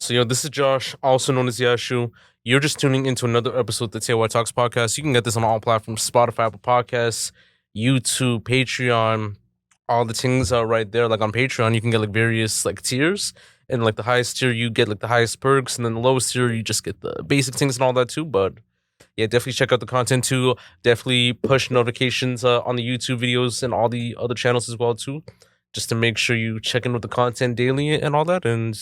So, this is Josh, also known as Yashu. You're just tuning into another episode of the TLOY Talks podcast. You can get this on all platforms: Spotify, Apple Podcasts, YouTube, Patreon, all the things are right there. Like on Patreon, you can get like various like tiers. And like the highest tier, you get like the highest perks. And then the lowest tier, you just get the basic things and all that too. But yeah, definitely check out the content too. Definitely push notifications on the YouTube videos and all the other channels as well too. Just to make sure you check in with the content daily and all that. And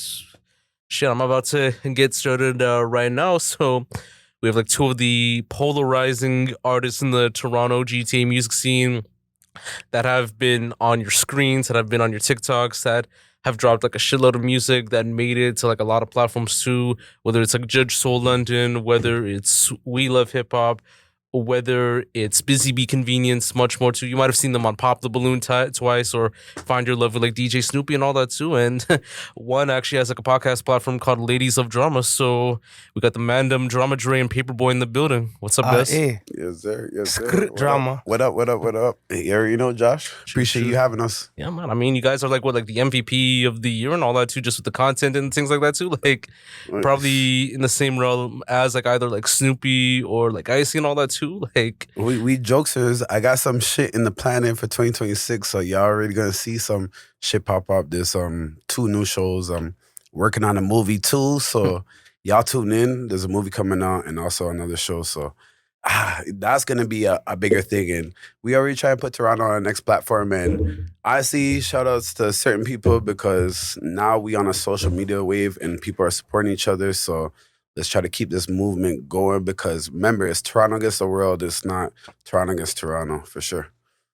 shit, I'm about to get started right now. So we have like two of the polarizing artists in the Toronto GTA music scene that have been on your screens, that have been on your TikToks, that have dropped like a shitload of music that made it to like a lot of platforms too, whether it's like Judge Soul London, whether it's We Love Hip Hop, or whether it's Busy Bee Convenience, much more too. You might have seen them on Pop the Balloon twice, or Find Your Love with like DJ Snoopy and all that too. And one actually has like a podcast platform called Ladies of Drama. So we got the Mandem, Drama Drae, and Paperboi in the building. What's up, guys? Hey. Yes, sir. Yes, sir. Drama. What up? You already know, Josh. Appreciate you having us. Yeah, man. I mean, you guys are like what, like the MVP of the year and all that too, just with the content and things like that too. Like probably in the same realm as like either like Snoopy or like Icy and all that too. Like we jokesters, I got some shit in the planning for 2026, so y'all already gonna see some shit pop up. There's 2 new shows. I'm working on a movie too, so y'all tune in. There's a movie coming out and also another show, so that's gonna be a bigger thing. And we already try to put Toronto on our next platform. And honestly, shout outs to certain people because now we on a social media wave and people are supporting each other. So let's try to keep this movement going because remember, it's Toronto against the world. It's not Toronto against Toronto for sure.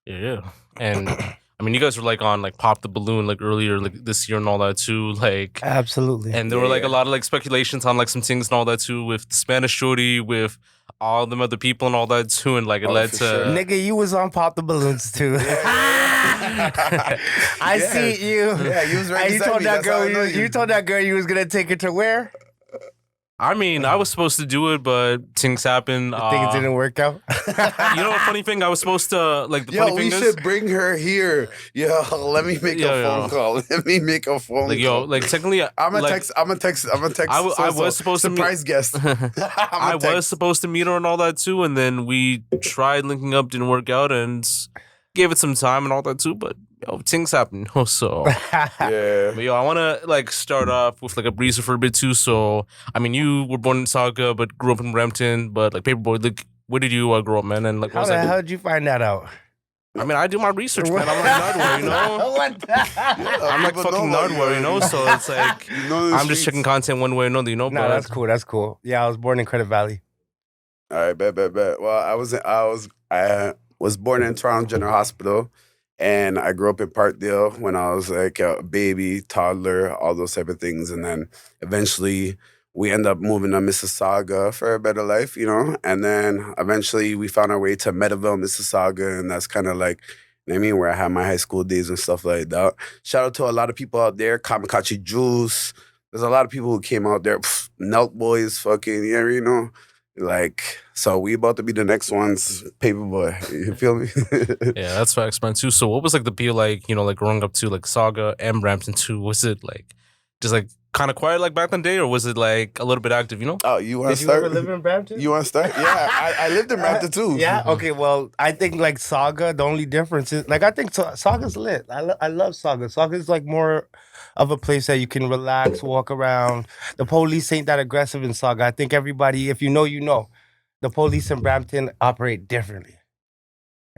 Yeah. And I mean, you guys were like on like Pop the Balloon like earlier like this year and all that too. Like Absolutely. and there were like a lot of like speculations on like some things and all that too with Spanish Shorty, with all them other people and all that too. And like it led to sure. Nigga, you was on Pop the Balloons too. I see you. Yeah, you was ready. You told that girl you told that girl you was gonna take her to where? I mean, I was supposed to do it, but things happened. Things didn't work out. You know, a funny thing, I was supposed to like the funny we thing should bring her here. Yo, let me make a phone call. Let me make a phone like, call. Yo, like technically, I'm a like, text. I was supposed surprise to guest. I was supposed to meet her and all that too, and then we tried linking up, didn't work out, and gave it some time and all that too, but things happen. So Yeah. But I want to like start off with like a breezer for a bit too. So I mean, you were born in Saga, but grew up in Brampton. But like Paperboi, like where did you grow up, man? And like, How did you find that out? I mean, I do my research, man. I'm like Nardware, you know. I'm like fucking Nardware, you know. So it's like I'm just checking content one way or another, you know. No, that's cool. That's cool. Yeah, I was born in Credit Valley. All right, bet. Well, I was born in Toronto General Hospital. And I grew up in Parkdale when I was like a baby, toddler, all those type of things. And then eventually we end up moving to Mississauga for a better life, you know? And then eventually we found our way to Meadowville, Mississauga. And that's kind of like, you know what I mean, where I had my high school days and stuff like that. Shout out to a lot of people out there, Kamikaze Juice. There's a lot of people who came out there. Nelk Boys, fucking, yeah, you know? Like, so we about to be the next ones, Paperboi. You feel me? Yeah, that's facts, man, too. So what was like the appeal like, you know, like growing up to like Saga and Brampton too? Was it like just like kind of quiet like back in the day, or was it like a little bit active, you know? Oh, you want to start? Did you ever live in Brampton? You want to start? Yeah, I lived in Brampton too. Yeah, okay, well, I think like Saga, the only difference is, like I think Saga's lit. I love Saga. Saga's like more of a place that you can relax, walk around. The police ain't that aggressive in Saga. I think everybody, if you know, you know. The police in Brampton operate differently.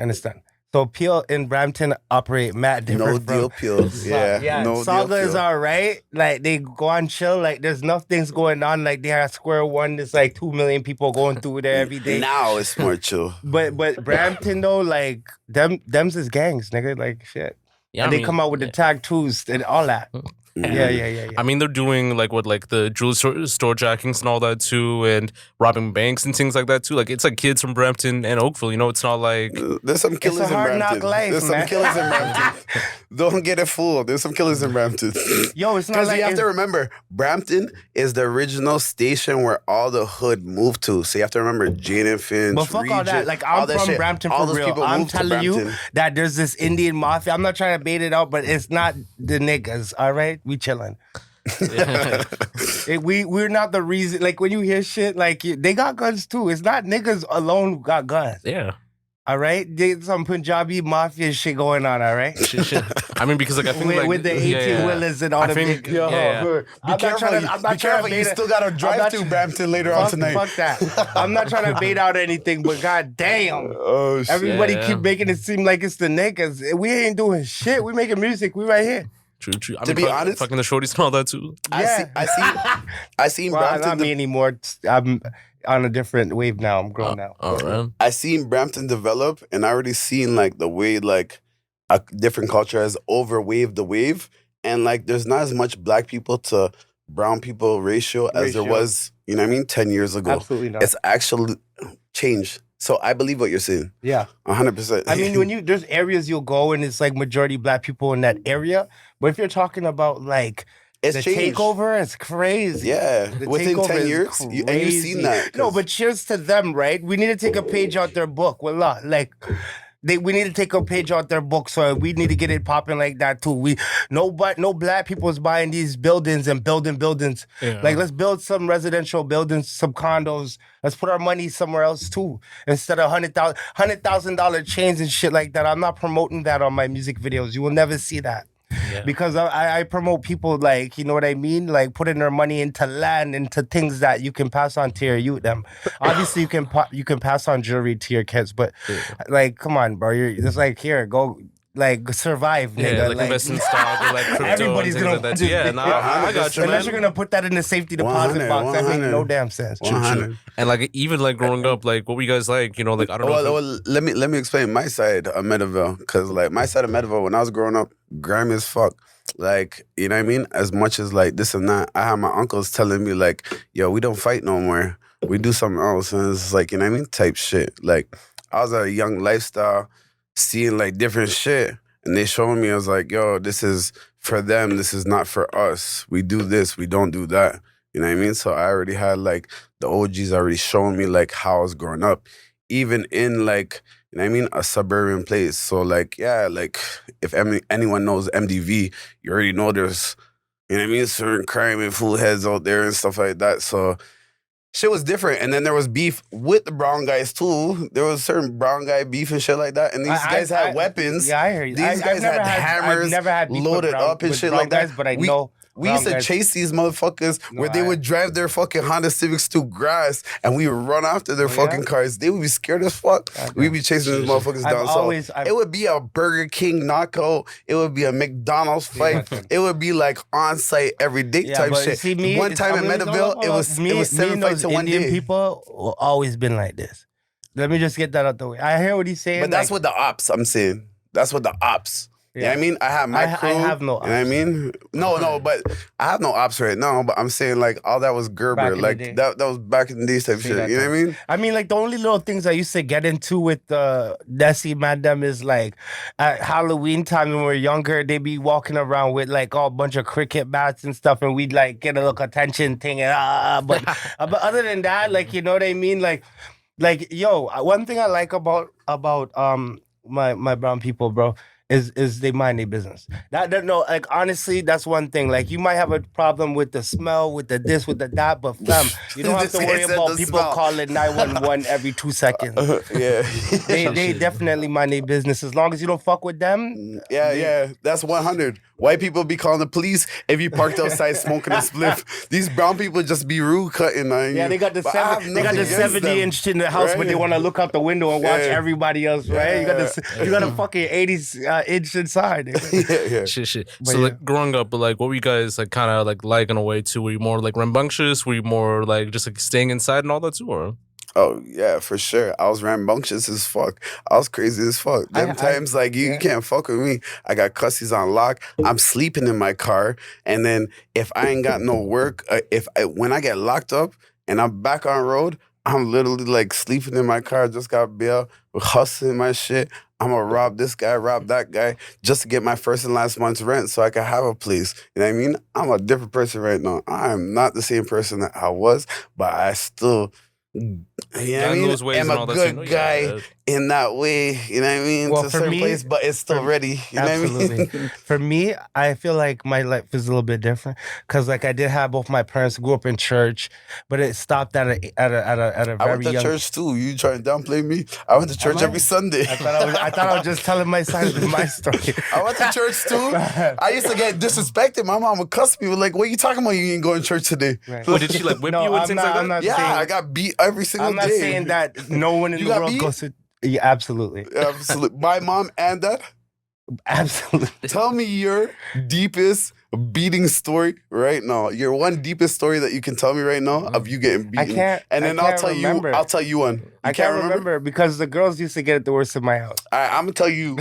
Understand? So Peel in Brampton operate mad different. No deal Peel. Yeah. No Saga deal is Peel. all right. Like they go on chill. Like there's nothing's going on. Like they are square one. There's like 2 million people going through there every day. Now it's more chill. But Brampton though, like them's is gangs, nigga. Like shit. Yeah, and they come out with the tag twos and all that. Yeah. I mean, they're doing like what, like the jewelry store jackings and all that too, and robbing banks and things like that too. Like it's like kids from Brampton and Oakville. You know, it's not like there's some killers in hard Brampton. knock life, There's man. some killers in Brampton. Don't get it fooled. There's some killers in Brampton. Yo, it's not Because like you have to remember, Brampton is the original station where all the hood moved to. So you have to remember Jane and Finch, But fuck all Regent, that. Like I'm that from shit. Brampton All for those real. people I'm moved to telling you Brampton. that there's this Indian mafia. I'm not trying to bait it out, but it's not the niggas. All right, we chilling. Yeah. We're not the reason. Like when you hear shit, like they got guns too. It's not niggas alone who got guns. Yeah. All right, there's some Punjabi mafia shit going on. All right, Shit. I mean, because like I think with, like with the 18 wheelers and all I the think- big. yeah. Be careful. Be careful. You still got to drive to Brampton later on tonight. Fuck that. I'm not trying to bait out anything, but god damn. Oh shit. Everybody Yeah. keep making it seem like it's the niggas. We ain't doing shit. We making music. We right here. True. I To mean, be honest- fucking the shorties and all that too. I seen Well, Brampton. not me anymore. I'm on a different wave now. I'm grown now. All right. I seen Brampton develop, and I already seen like the way like a different culture has overwaved the wave, and like there's not as much black people to brown people ratio as there Ratio. was, you know what I mean, 10 years ago. Absolutely not. It's actually changed. So I believe what you're saying, Yeah. 100%. I mean, when there's areas you'll go and it's like majority black people in that area. But if you're talking about like it's the changed. takeover, it's crazy. Yeah, The within takeover 10 is years, and you've crazy. seen that. No, 'cause- but cheers to them, right? We need to take a page out their book. Well, like we need to take a page out their book, so we need to get it popping like that too. No black people is buying these buildings and building buildings. Yeah. Like let's build some residential buildings, some condos. Let's put our money somewhere else too, instead of $100,000 chains and shit like that. I'm not promoting that on my music videos. You will never see that. Yeah. Because I promote people like, you know what I mean? Like putting their money into land, into things that you can pass on to your youth. Them obviously you can pass on jewelry to your kids, but like, come on, bro. You're just like, here, go like survive, nigga. Yeah, like invest in stock or like crypto everybody's and gonna things like that. Yeah, nah, I got you, unless man. you're gonna put that in the safety deposit 100, box. That makes 100. no damn sense. True. 100. And like even like growing up, like what were you guys like? You know, like I don't know. if Well, let me explain my side of Mediville, because like my side of Mediville, when I was growing up, grimy as fuck. Like, you know what I mean? As much as like this and that, I had my uncles telling me like, yo, we don't fight no more. We do something else. And it's like, you know what I mean? Type shit. Like, I was at a young lifestyle, seeing like different shit. And they showing me, I was like, yo, this is for them. This is not for us. We do this. We don't do that. You know what I mean? So I already had like the OGs already showing me like how I was growing up. Even in like, you know what I mean, a suburban place. So like, yeah, like if anyone knows MDV, you already know there's, you know what I mean, certain crime and fool heads out there and stuff like that. So shit was different. And then there was beef with the brown guys too. There was certain brown guy beef and shit like that. And these guys had weapons. Yeah, I hear you. These guys had hammers I've never had beef loaded with brown- up and with shit brown like that. guys, but I We- know We used to brown guys- chase these motherfuckers where they would drive their fucking Honda Civics through grass and we would run after their fucking cars. They would be scared as fuck. We'd be chasing these motherfuckers down. It would be a Burger King knockout. It would be a McDonald's fight. It would be like on site every day type but shit. see, me, One time in Mediville, it was 7 and fights those in one Indian day. people always been like this. Let me just get that out the way. I hear what he's saying. But that's like, what the ops, I'm saying. That's what the ops. You know what I mean? I have my crew. I have no ops. You know what I mean? No, but I have no ops right now, but I'm saying like all that was Back Gerber. in the Like day. that was back in the days type See shit. that You know what I mean? I mean, like the only little things I used to get into with Desi Madam is like at Halloween time when we were younger, they be walking around with like all bunch of cricket bats and stuff, and we'd like get a little attention thing. And, but other than that, like you know what I mean? Like yo, one thing I like about my brown people, bro. Is they mind their business. No, like honestly, that's one thing. Like you might have a problem with the smell, with the this, with the that, but fam, you don't have to This worry guy said about the people smell. calling 911 every 2 seconds. Yeah. They definitely mind their business as long as you don't fuck with them. Yeah. That's 100. White people be calling the police if you parked outside smoking a spliff. These brown people just be rude cutting on you. Yeah, they got the But I have they got the nothing against 70-inch in the house, but Right? they want to look out the window and watch Yeah. everybody else, right? You got a fucking 80s inch inside. Yeah. Shit. But So yeah. like growing up, like what were you guys like kind of like in a way too? Were you more like rambunctious? Were you more like just like staying inside and all that too? Or Oh yeah, for sure. I was rambunctious as fuck. I was crazy as fuck. Them times like you can't fuck with me. I got cussies on lock. I'm sleeping in my car, and then if I ain't got no work, when I get locked up and I'm back on road, I'm literally like sleeping in my car. Just got bail, hustling my shit. I'm gonna rob this guy, rob that guy, just to get my first and last month's rent so I can have a place. You know what I mean? I'm a different person right now. I am not the same person that I was, but I still. You know what I Gotta mean? lose weight I'm and all a that shit. good Yeah. guy in that way, you know what I mean, Well, to a for certain me- place, but it's still for- ready, you know what I Absolutely. mean? For me, I feel like my life is a little bit different because, like, I did have both my parents grew up in church, but it stopped at a I went very to young. church too. You trying to downplay me? I went to church I? every Sunday. I thought I was just telling my side of my story. I went to church too. I used to get disrespected. My mom would cuss me. Like, what are you talking about? You ain't going to church today. Right. What, did she like whip No, you and I'm things not- like that? I'm not Yeah, saying- I got beat every single I'm not day. saying that no one in You the got world beat? goes to. Yeah, absolutely, Absolutely. My mom and dad. absolutely. Tell me your deepest beating story right now. Your one deepest story that you can tell me right now of you getting beaten. And then I'll tell remember. you. I'll tell you one. You I can't remember because the girls used to get it the worst in my house. I'm gonna tell you.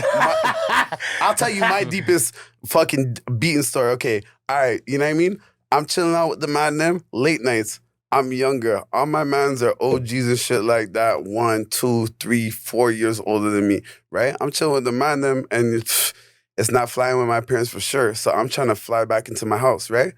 I'll tell you my deepest fucking beating story. Okay. All right. You know what I mean? I'm chilling out with the man them late nights. I'm younger. All my mans are OGs and shit like that. 1, 2, 3, 4 years older than me, right? I'm chilling with the man them, and it's not flying with my parents for sure. So I'm trying to fly back into my house, right?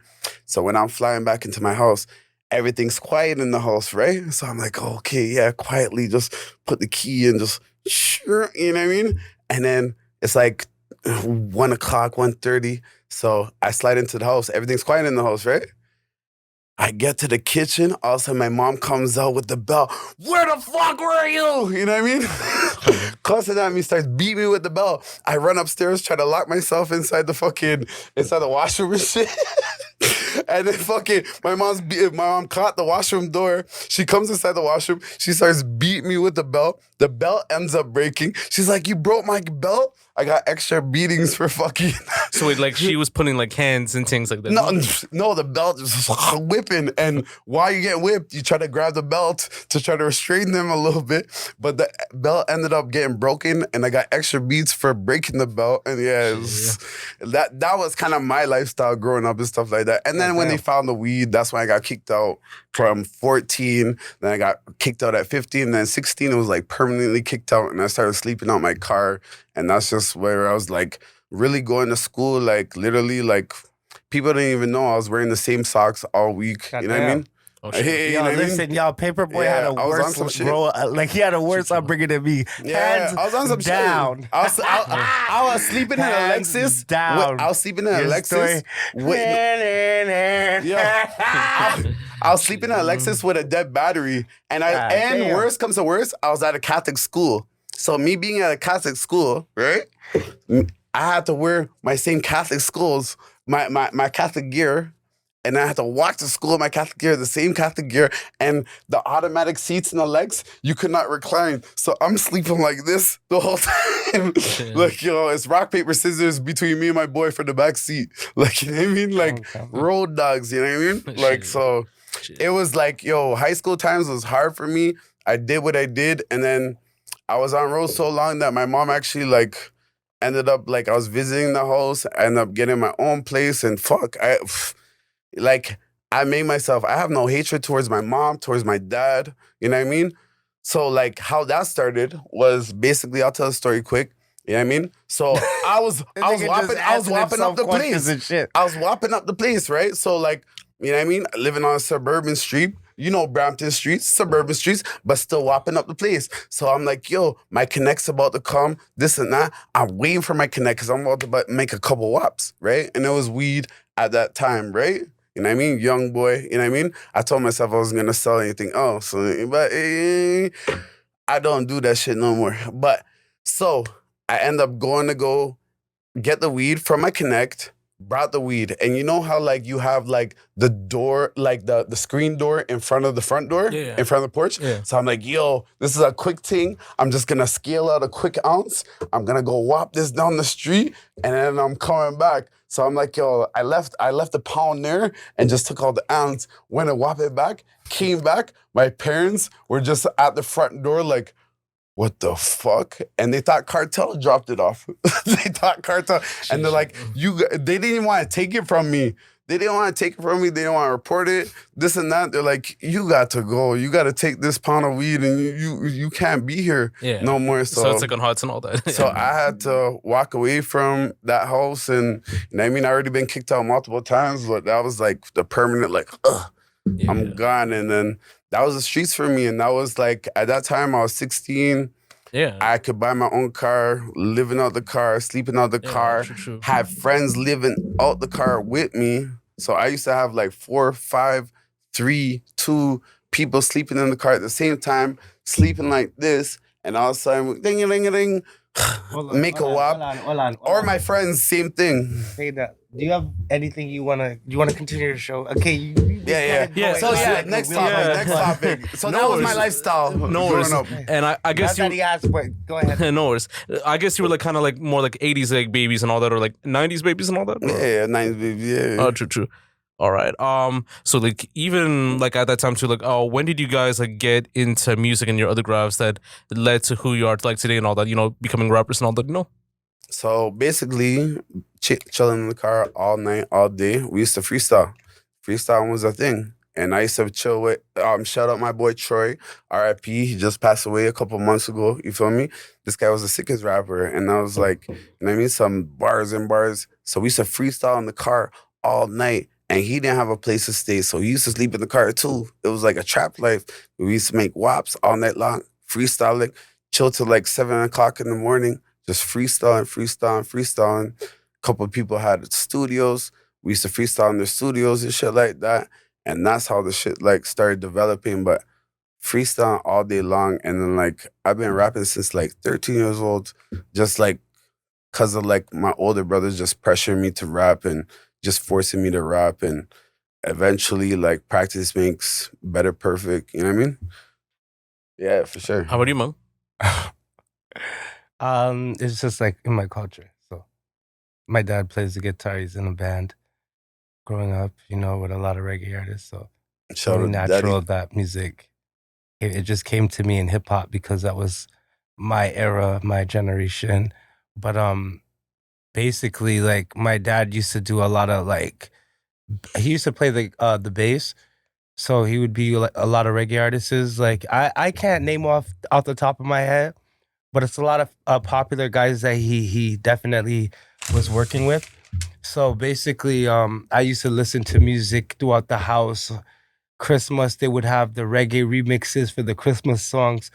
So when I'm flying back into my house, everything's quiet in the house, right? So I'm like, okay, yeah, quietly just put the key in, just sure, you know what I mean? And then it's like 1 o'clock, 1:30. So I slide into the house. Everything's quiet in the house, right? I get to the kitchen. All of a sudden, my mom comes out with the bell. Where the fuck were you? You know what I mean? Cussing at me, starts beating me with the bell. I run upstairs, try to lock myself inside the washroom and shit. And then my mom caught the washroom door. She comes inside the washroom. She starts beating me with the bell. The bell ends up breaking. She's like, "You broke my belt." I got extra beatings for fucking. So wait, like she was putting like hands and things like that. No, the belt is whipping. And while you get whipped, you try to grab the belt to try to restrain them a little bit. But the belt ended up getting broken, and I got extra beats for breaking the belt. And that was kind of my lifestyle growing up and stuff like that. And then when they found the weed, that's when I got kicked out from 14. Then I got kicked out at 15. And then 16, it was like permanently kicked out. And I started sleeping out my car. And that's just where I was like really going to school, like literally like people didn't even know I was wearing the same socks all week. You know what I mean? Oh, shit. Hey, you Yo, know what I mean? listen, y'all, Paperboi Yeah, had a I was on worse some shit. like he had a worse upbringing than me. Yeah, Hands I was on some down. shit. I was sleeping in a Hands Lexus. down. I was sleeping in a Your Lexus. story. I was sleeping in a Lexus with a dead battery. And damn. worst comes to worst, I was at a Catholic school. So me being at a Catholic school, right? I had to wear my same Catholic schools, my Catholic gear. And I had to walk to school in my Catholic gear, the same Catholic gear, and the automatic seats in the legs, you could not recline. So I'm sleeping like this the whole time. Like, it's rock, paper, scissors between me and my boy for the back seat. Like, you know what I mean? Like, road dogs, you know what I mean? Like, so it was like, high school times was hard for me. I did what I did, and then I was on road so long that my mom actually, like, ended up, like, I was visiting the house, I ended up getting my own place, and I made myself, I have no hatred towards my mom, towards my dad, you know what I mean? So, like, how that started was basically, I'll tell the story quick, you know what I mean? So, I was whopping up the place. And shit. I was whopping up the place, right? So, like, you know what I mean? Living on a suburban street, Brampton streets, suburban streets, but still whopping up the place. So I'm like, my connect's about to come, this and that. I'm waiting for my connect because I'm about to make a couple whops, right? And it was weed at that time, right? You know what I mean? Young boy, you know what I mean? I told myself I wasn't going to sell anything else. But I don't do that shit no more. But so I end up going to go get the weed from my connect, brought the weed. And you know how, like, you have, like, the door, like, the screen door in front of the front door? Yeah. In front of the porch? Yeah. So I'm like, this is a quick thing. I'm just going to scale out a quick ounce. I'm going to go whop this down the street, and then I'm coming back. So I'm like, I left the pound there and just took all the ounce, went and whopped it back, came back. My parents were just at the front door like, what the fuck? And they thought cartel dropped it off. They thought cartel. And they're like, they didn't even want to take it from me. They didn't want to take it from me. They didn't want to report it, this and that. They're like, you got to go. You got to take this pound of weed and you can't be here no more. So it's like on Hudson and all that. So I had to walk away from that house. And, you know what I mean? I already been kicked out multiple times, but that was like the permanent, like, I'm gone. And then that was the streets for me. And that was like, at that time, I was 16. Yeah. I could buy my own car, living out the car, sleeping out the car, True. have friends living out the car with me. So I used to have like 4, 5, 3, 2 people sleeping in the car at the same time, sleeping like this, and all of a sudden, ding a ding a ding, make a wop. Hold on. Or my friends, same thing. Hey, do you have anything you wanna continue your show? Okay, Yeah. So next topic. So that was my lifestyle. No worries. Growing up. And I guess That's that he asked, but go ahead. no worries. I guess you were like kind of like more like 80s like babies and all that, or like 90s babies and all that. Yeah, 90s baby. Yeah. Oh, true. All right. So like even like at that time too, like when did you guys like get into music and your other graphs that led to who you are like today and all that? You know, becoming rappers and all that. You know. So basically, chilling in the car all night, all day. We used to freestyle. Freestyle was a thing. And I used to chill with, shout out my boy Troy, R.I.P. He just passed away a couple months ago. You feel me? This guy was the sickest rapper. And I was like, you know what I mean? Some bars and bars. So we used to freestyle in the car all night. And he didn't have a place to stay. So he used to sleep in the car too. It was like a trap life. We used to make wops all night long, freestyling, chill till like 7 o'clock in the morning, just freestyling. A couple of people had studios. We used to freestyle in their studios and shit like that. And that's how the shit like started developing. But freestyling all day long. And then like I've been rapping since like 13 years old, just like because of like my older brothers just pressuring me to rap and just forcing me to rap. And eventually like practice makes better perfect. You know what I mean? Yeah, for sure. How about you, Mom? It's just like in my culture. So my dad plays the guitar. He's in a band. Growing up, you know, with a lot of reggae artists. So it's Shout only out natural Daddy. that music, it just came to me in hip hop because that was my era, my generation. But basically, like my dad used to do a lot of like, he used to play the bass. So he would be like a lot of reggae artists. Like I can't name off the top of my head, but it's a lot of popular guys that he definitely was working with. So basically, I used to listen to music throughout the house. Christmas, they would have the reggae remixes for the Christmas songs.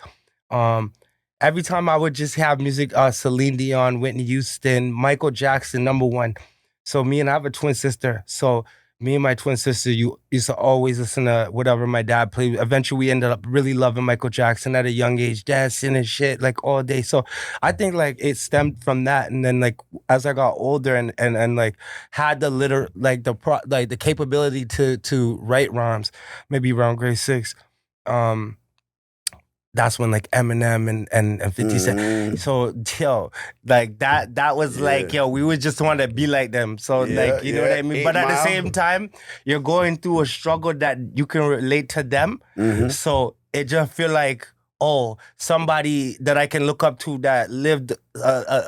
Every time I would just have music, Celine Dion, Whitney Houston, Michael Jackson, #1. So I have a twin sister. So me and my twin sister, you used to always listen to whatever my dad played. Eventually, we ended up really loving Michael Jackson at a young age, dancing and shit like all day. So I think like it stemmed from that, and then like as I got older and like had the the capability to write rhymes, maybe around grade 6. That's when like Eminem and 50 Cent. So yo, like that was like, yo, we would just want to be like them. So like, you know what I mean? But at the same time, you're going through a struggle that you can relate to them. So it just feel like, oh, somebody that I can look up to that lived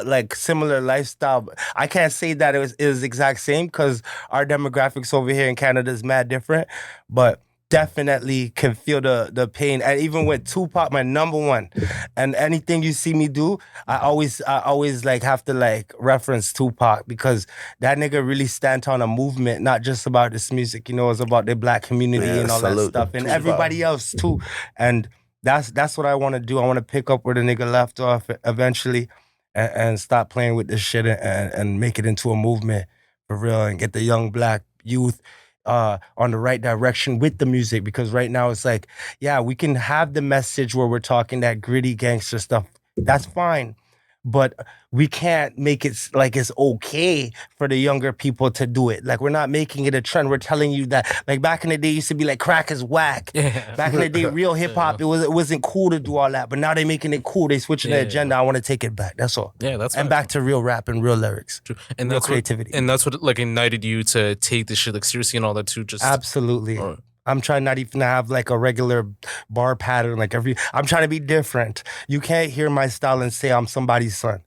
like similar lifestyle. I can't say that it was exact same because our demographics over here in Canada is mad different, but definitely can feel the pain. And even with Tupac, my #1, and anything you see me do, I always like have to like reference Tupac because that nigga really stands on a movement, not just about this music, you know, it's about the Black community and all that stuff, and everybody else too. And that's what I want to do. I want to pick up where the nigga left off eventually and stop playing with this shit and make it into a movement for real and get the young Black youth on the right direction with the music, because right now it's like, yeah, we can have the message where we're talking that gritty gangster stuff. That's fine. But we can't make it like it's okay for the younger people to do it. Like we're not making it a trend. We're telling you that like back in the day it used to be like crack is whack. Yeah. Back in the day, real hip hop, it wasn't cool to do all that. But now they're making it cool. They switching the agenda. I want to take it back. That's all. Yeah, that's and back to real rap and real lyrics. True. And real that's creativity. And that's what like ignited you to take this shit like seriously and all that too. Just absolutely. I'm trying not even to have like a regular bar pattern like I'm trying to be different. You can't hear my style and say I'm somebody's son.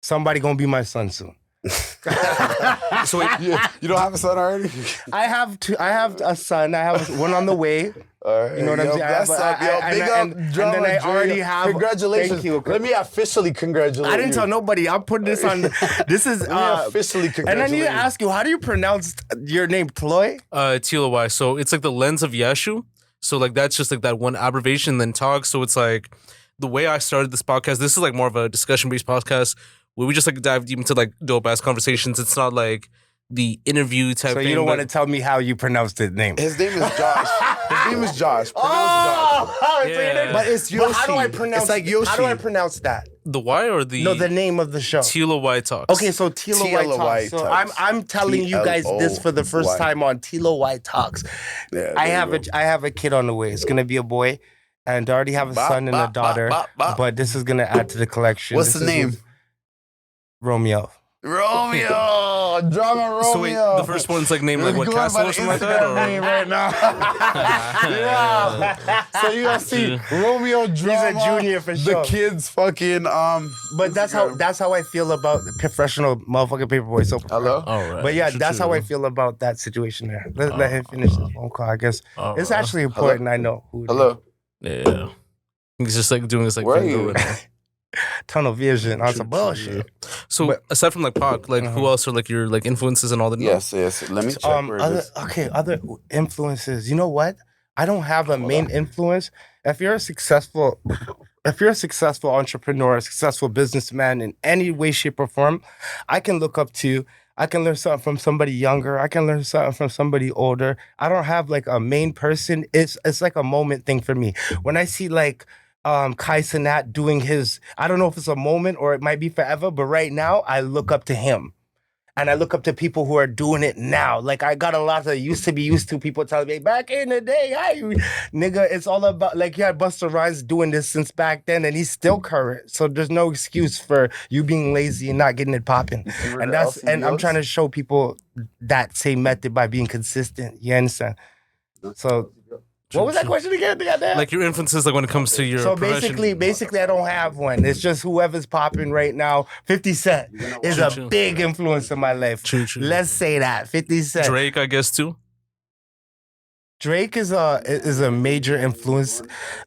Somebody gonna be my son soon. So wait, you don't have a son already? I have a son. I have one on the way. All right. You know what I'm saying? And then I already have. Congratulations. Thank you. Let me officially congratulate you. I didn't tell nobody. I'm putting this on. This is officially congratulate. And I need to ask you, how do you pronounce your name? TLOY? TLOY. So it's like the lens of Yashu. So like that's just like that one abbreviation, then tog. So it's like the way I started this podcast, this is like more of a discussion-based podcast where we just like dive deep into like dope-ass conversations. It's not like the interview type So thing. you don't want to tell me how you pronounce his name? His name is Josh. His name is Josh. Pronounce Josh. Yeah. But it's Yoshi. But how do I pronounce? It's like Yoshi. How do I pronounce that? The Y or the No, the name of the show. TLOY Talks. Okay, so TLOY TLOY Talks. So Talks. I'm telling you guys this for the first TLOY. time on TLOY Talks. Yeah, I there you have a kid on the way. It's gonna be a boy, and I already have a Bop, son and a bop, daughter. bop, bop, bop. But this is gonna add to the collection. What's This the is name? with Romeo. Romeo, drama Romeo. So wait, the first one's like named like what, Castle or something like that? Or? right now. Yeah. So you gonna see Romeo drama. He's a junior for sure. The kids fucking But that's how I feel about the professional motherfucking Paperboi. So Hello. All right. But yeah, that's how I feel about that situation there. Let him finish his phone call. I guess it's actually important. I know who. it is. Hello. Yeah. He's just like doing this like Where are thing you? right now. Tunnel vision on some bullshit. So But- aside from like Pac, like who else are like your like influences and all that? Yes. Let me check where it is. Other influences. You know what? I don't have a main influence. If you're a successful entrepreneur, a successful businessman in any way, shape, or form, I can look up to. I can learn something from somebody younger. I can learn something from somebody older. I don't have like a main person. It's like a moment thing for me. When I see like Kai Cenat doing his, I don't know if it's a moment or it might be forever, but right now I look up to him. And I look up to people who are doing it now. Like I got a lot of used to people telling me back in the day, nigga, it's all about like you had Busta Rhymes doing this since back then and he's still current. So there's no excuse for you being lazy and not getting it popping. And I'm trying to show people that same method by being consistent. You understand? So what was that question again? Goddamn? Like your influences, like when it comes to your So profession. basically, I don't have one. It's just whoever's popping right now. 50 Cent is a big influence in my life. True. Let's say that 50 Cent. Drake, I guess too. Drake is a major influence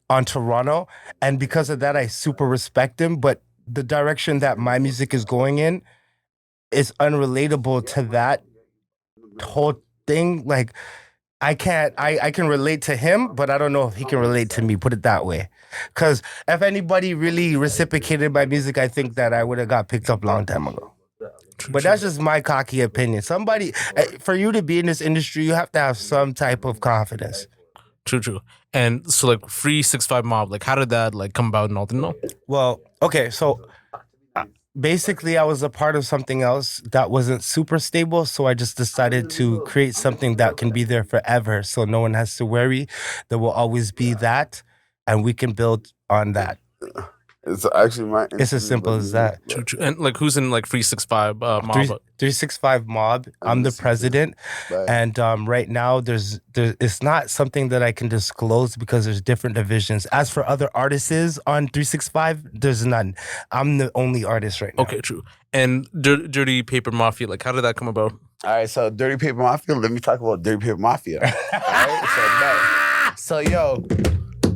on Toronto, and because of that, I super respect him. But the direction that my music is going in is unrelatable to that whole thing. Like. I can relate to him, but I don't know if he can relate to me, put it that way. Because if anybody really reciprocated my music, I think that I would have got picked up a long time ago. But that's just my cocky opinion. For you to be in this industry, you have to have some type of confidence. True. And so like Free 6'5" Mob, like how did that like come about and all that? No. Well, okay, so basically I was a part of something else that wasn't super stable, so I just decided to create something that can be there forever, so no one has to worry. There will always be that, and we can build on that. It's actually It's as simple as that. True. And like who's in like Free 6'5" Mob? 365 Mob. I'm the president, and right now there's it's not something that I can disclose because there's different divisions. As for other artists on 365, there's none. I'm the only artist right now. Okay, true. And Dirty Paper Mafia, like how did that come about? All right, so Dirty Paper Mafia. Let me talk about Dirty Paper Mafia. All right, so yo,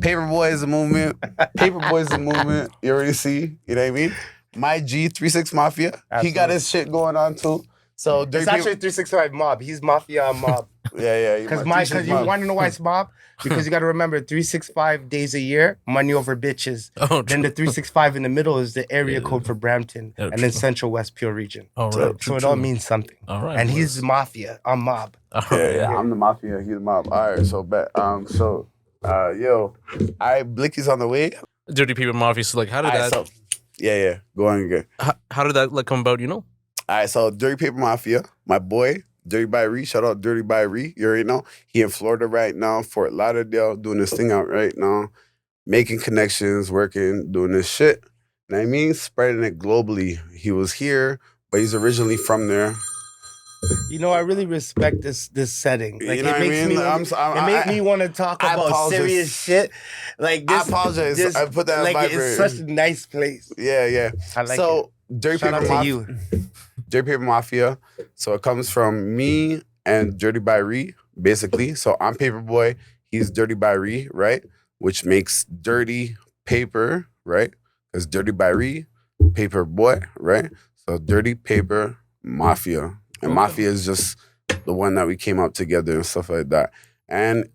Paperboi is a movement. Paperboi is a movement. You already see. You know what I mean? My G 36 Mafia. Absolutely. He got his shit going on too. So Dirty It's actually 365 Mob. He's Mafia Mob. Yeah. Because you want to know why it's Mob? Because you got to remember 365 days a year, money over bitches. Oh, Then the 365 in the middle is the area code for Brampton, Yeah, and then Central West Pure region. All So, right. so it all means something. All right. And he's Mafia. I'm Mob. All right. Yeah. I'm the Mafia. He's the mob. All right, so bet. Yo, Blicky's on the way. Dirty Paper Mafia. So like how did that? Yeah. Go on again. How did that like come about? You know. All right, so Dirty Paper Mafia, my boy, Dirty by Ree. Shout out Dirty by Ree. You already know. He in Florida right now, Fort Lauderdale, doing this thing out right now, making connections, working, doing this shit. You know what I mean? Spreading it globally. He was here, but he's originally from there. You know, I really respect this setting. Like You know it what I makes mean? me it made me want to talk I about apologize. serious shit. Like this, I apologize. this- I put that on like vibrate. it's such a nice place. Yeah. I like So it. Dirty Shout out Paper to Mafia. you. Dirty Paper Mafia. So it comes from me and Dirty by Ree, basically. So I'm Paperboi, he's Dirty by Ree, right? Which makes Dirty Paper, right? Because Dirty by Ree, Paperboi, right? So Dirty Paper Mafia. And Mafia is just the one that we came up together and stuff like that. And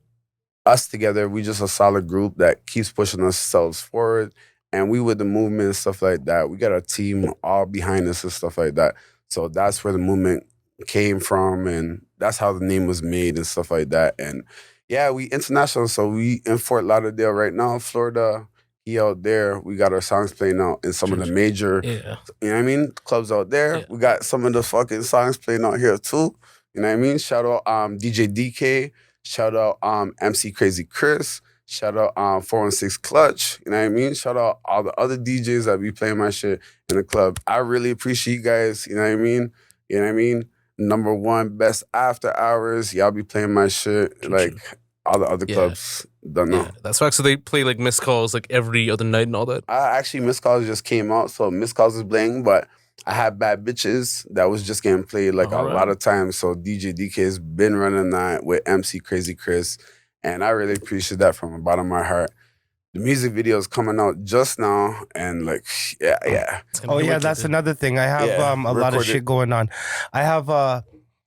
us together, we just a solid group that keeps pushing ourselves forward and we with the movement and stuff like that. We got a team all behind us and stuff like that. So that's where the movement came from, and that's how the name was made and stuff like that. And yeah, we international, so we in Fort Lauderdale right now, Florida. He out there. We got our songs playing out in some of the major, you know what I mean, clubs out there. Yeah. We got some of the fucking songs playing out here too. You know what I mean? Shout out DJ DK. Shout out MC Crazy Chris. Shout out 416 Clutch. You know what I mean? Shout out all the other DJs that be playing my shit in the club. I really appreciate you guys. You know what I mean? You know what I mean? Number one, best after hours. Y'all be playing my shit. Like all the other clubs don't know. That's why. So they play like missed calls like every other night and all that. Actually, missed calls just came out, so missed calls is playing. But I had Bad Bitches that was just getting played like a lot of times. So DJ DK has been running that with MC Crazy Chris, and I really appreciate that from the bottom of my heart. The music video is coming out just now, and like, yeah. Oh yeah, that's another thing. I have a lot of shit going on. I have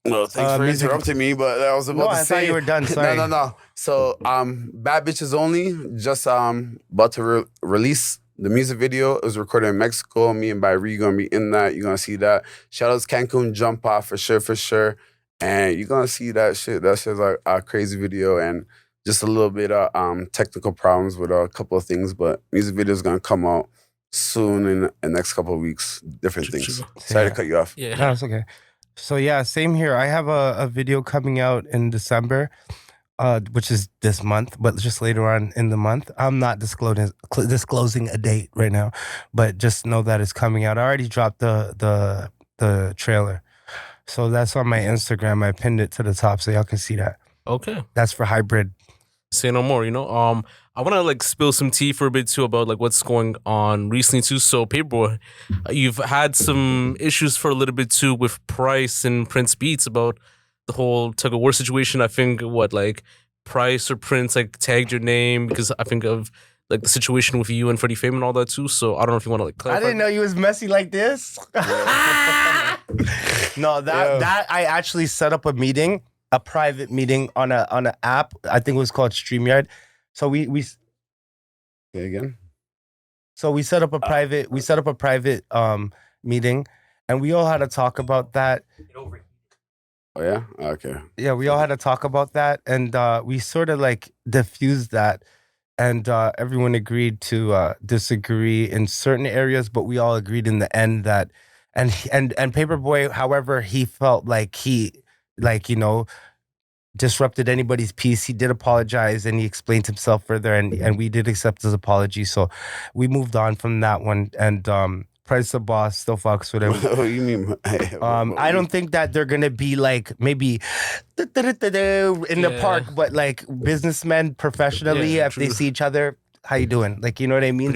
No, thanks for interrupting me, but I was about to say. I thought you were done. Sorry. No. So, Bad Bitches Only just about to release the music video. It was recorded in Mexico. Me and Byrie gonna be in that. You're gonna see that. Shout out to Cancun Jump Off for sure. And you're gonna see that shit. That shit's like a crazy video, and just a little bit of technical problems with a couple of things, but music video is gonna come out soon in the next couple of weeks. Different things. Sorry to cut you off. Yeah, no, it's okay. So yeah, same here. I have a video coming out in December, which is this month, but just later on in the month. I'm not disclosing a date right now, but just know that it's coming out. I already dropped the trailer, so that's on my Instagram. I pinned it to the top so y'all can see that. Okay, that's for Hybrid. Say no more. You know, I want to like spill some tea for a bit too about like what's going on recently too. So Paperboi, you've had some issues for a little bit too with Price and Prince Beats about the whole tug of war situation. I think like Price or Prince like tagged your name because I think of like the situation with you and Freddie Fame and all that too. So I don't know if you want to like clarify. I didn't know you was messy like this. No, that I actually set up a meeting. A private meeting on an app. I think it was called StreamYard. So we say again. So we set up a private meeting, and we all had to talk about that. Oh yeah, okay. Yeah, we all had to talk about that, and we sort of like diffused that, and everyone agreed to disagree in certain areas, but we all agreed in the end that, and Paperboi, however, he felt like he. Disrupted anybody's peace. He did apologize and he explained himself further, and we did accept his apology. So we moved on from that one. And Price the Boss still fucks with him. What do you mean? I don't think that they're gonna be like maybe in the park, but like businessmen professionally, if they see each other. How you doing? Like, you know what I mean?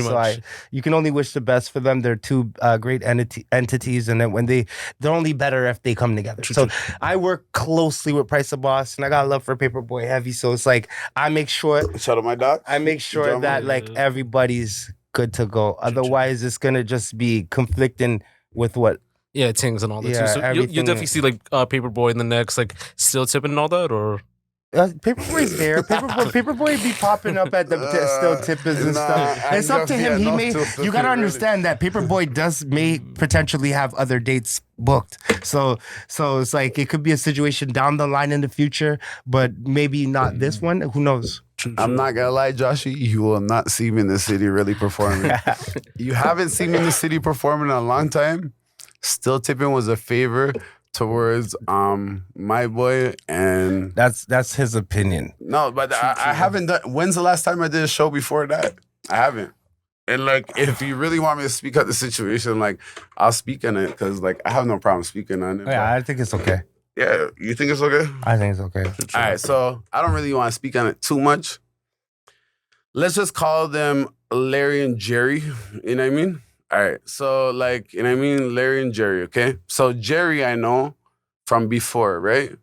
You can only wish the best for them. They're two great entities, and then they're only better if they come together. So I work closely with Price the Boss, and I got love for Paperboi heavy. So it's like I make sure. Shout out my dog. I make sure that like everybody's good to go. Otherwise, it's gonna just be conflicting with what. Yeah, things and all that too. So you'll definitely see like Paperboi in the next like still tipping and all that, or. Paperboy's there. Paperboi be popping up at the still tippers and stuff. It's up to him. You gotta understand that Paperboi may potentially have other dates booked. So it's like it could be a situation down the line in the future, but maybe not this one. Who knows? I'm not gonna lie, Joshy. You will not see me in the city really performing. You haven't seen me in the city performing in a long time. Still tipping was a favor towards my boy, and that's his opinion. No, but I haven't done. When's the last time I did a show before that? I haven't. And like, if you really want me to speak out the situation, like I'll speak on it because like I have no problem speaking on it. Yeah, I think it's okay. Yeah, you think it's okay? I think it's okay. All right, so I don't really want to speak on it too much. Let's just call them Larry and Jerry. You know what I mean? All right, so like, you know what I mean? Larry and Jerry, okay? So Jerry, I know from before, right?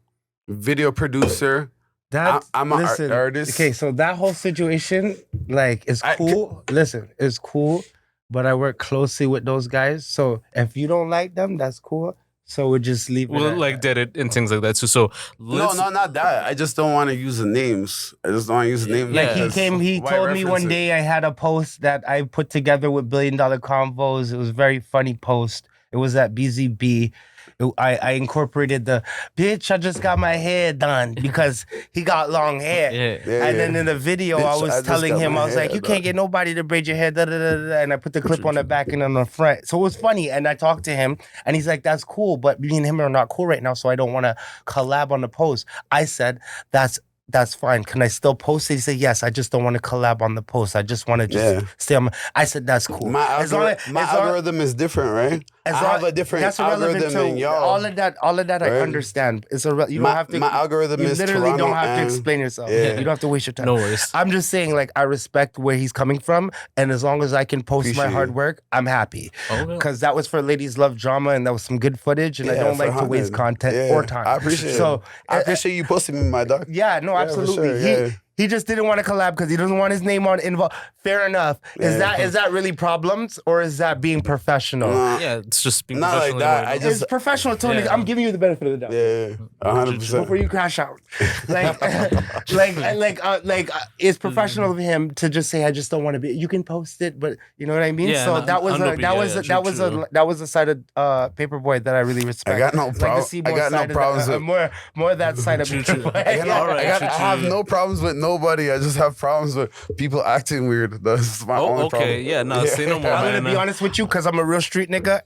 Video producer. I'm an artist. Okay, so that whole situation, like, is cool. Listen, it's cool, but I work closely with those guys. So if you don't like them, that's cool. So we'll just leave it. Well, at like that. did it and things like that too. So No, not that. I just don't want to use the names. I just don't want to use the names. Yeah. Like he because came, he why told me reference one it? day I had a post that I put together with $1 Billion Convos. It was a very funny post. It was at BZB. I incorporated the bitch. I just got my hair done because he got long hair. yeah. Yeah, And then yeah. in the video, Bitch, I I was just telling got him, my I was like, hair you done. can't get nobody to braid your hair, da, da, da, da, da. And I put the clip on the back and on the front. So it was funny. And I talked to him, and he's like, that's cool, but me and him are not cool right now, so I don't want to collab on the post. I said, that's fine. Can I still post it? He said, yes, I just don't want to collab on the post. I just want to just stay on I said, that's cool. My, As long my as long- algorithm is different, right? as I long- have a different that's irrelevant algorithm than to y'all. all of that I right? understand. It's you don't My- have to. my algorithm you is literally Toronto don't have to and- explain yourself. yeah. You don't have to waste your time. No worries. I'm just saying, like, I respect where he's coming from, and as long as I can post my Appreciate hard it. work, I'm happy. Okay. Because that was for Ladies Love Drama, and that was some good footage, and I Yeah, don't for like to waste 100. content Yeah. or time. I appreciate So it. I appreciate you posting me, my dog. yeah, no, Yeah, for absolutely. sure, yeah. He just didn't want to collab because he doesn't want his name on involved. Fair enough. Yeah. Is that really problems, or is that being professional? Nah, Yeah, it's just being Not like professional that. anyway, I no? just- It's professional, Tony. Yeah. I'm giving you the benefit of the doubt. yeah, 100%. Before you crash out, like, it's professional of him to just say, "I just don't want to be." You can post it, but you know what I mean. Yeah, so no, that was no, a, yeah, yeah, true. that was a side of Paperboy that I really respect. I got no Like to problem. see I more got no side of problems that, with. more of that side of True, true. Paperboy. I, got no- All right, I, got- true, I have true. no problems with nobody. I just have problems with people acting weird. That's my only okay. problem. Yeah, no, say no more, I'm man. gonna be honest with you because I'm a real street nigga.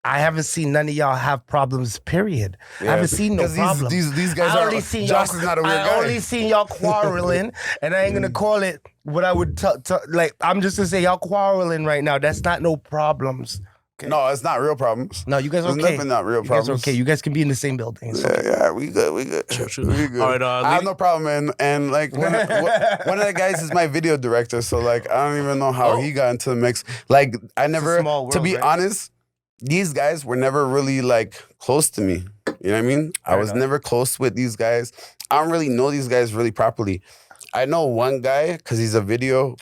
I haven't seen none of y'all have problems. Period. I haven't seen no 'Cause problems. These guys I are. only seen Josh y'all. is not a weird I guy. only seen y'all quarreling, and I ain't gonna call it what I would like. I'm just gonna say y'all quarreling right now. That's not no problems. Okay. No, it's not real problems. No, you guys are It's okay. nothing not real You guys are problems. okay. You guys can be in the same building. It's okay. Yeah, we good. We good. True. We good. All right, I have lady- no problem, and like one of the guys is my video director, so like I don't even know how he got into the mix. Like I never, small to world, be right? honest, these guys were never really like close to me. You know what I mean? I Fair was enough. never close with these guys. I don't really know these guys really properly. I know one guy because he's a video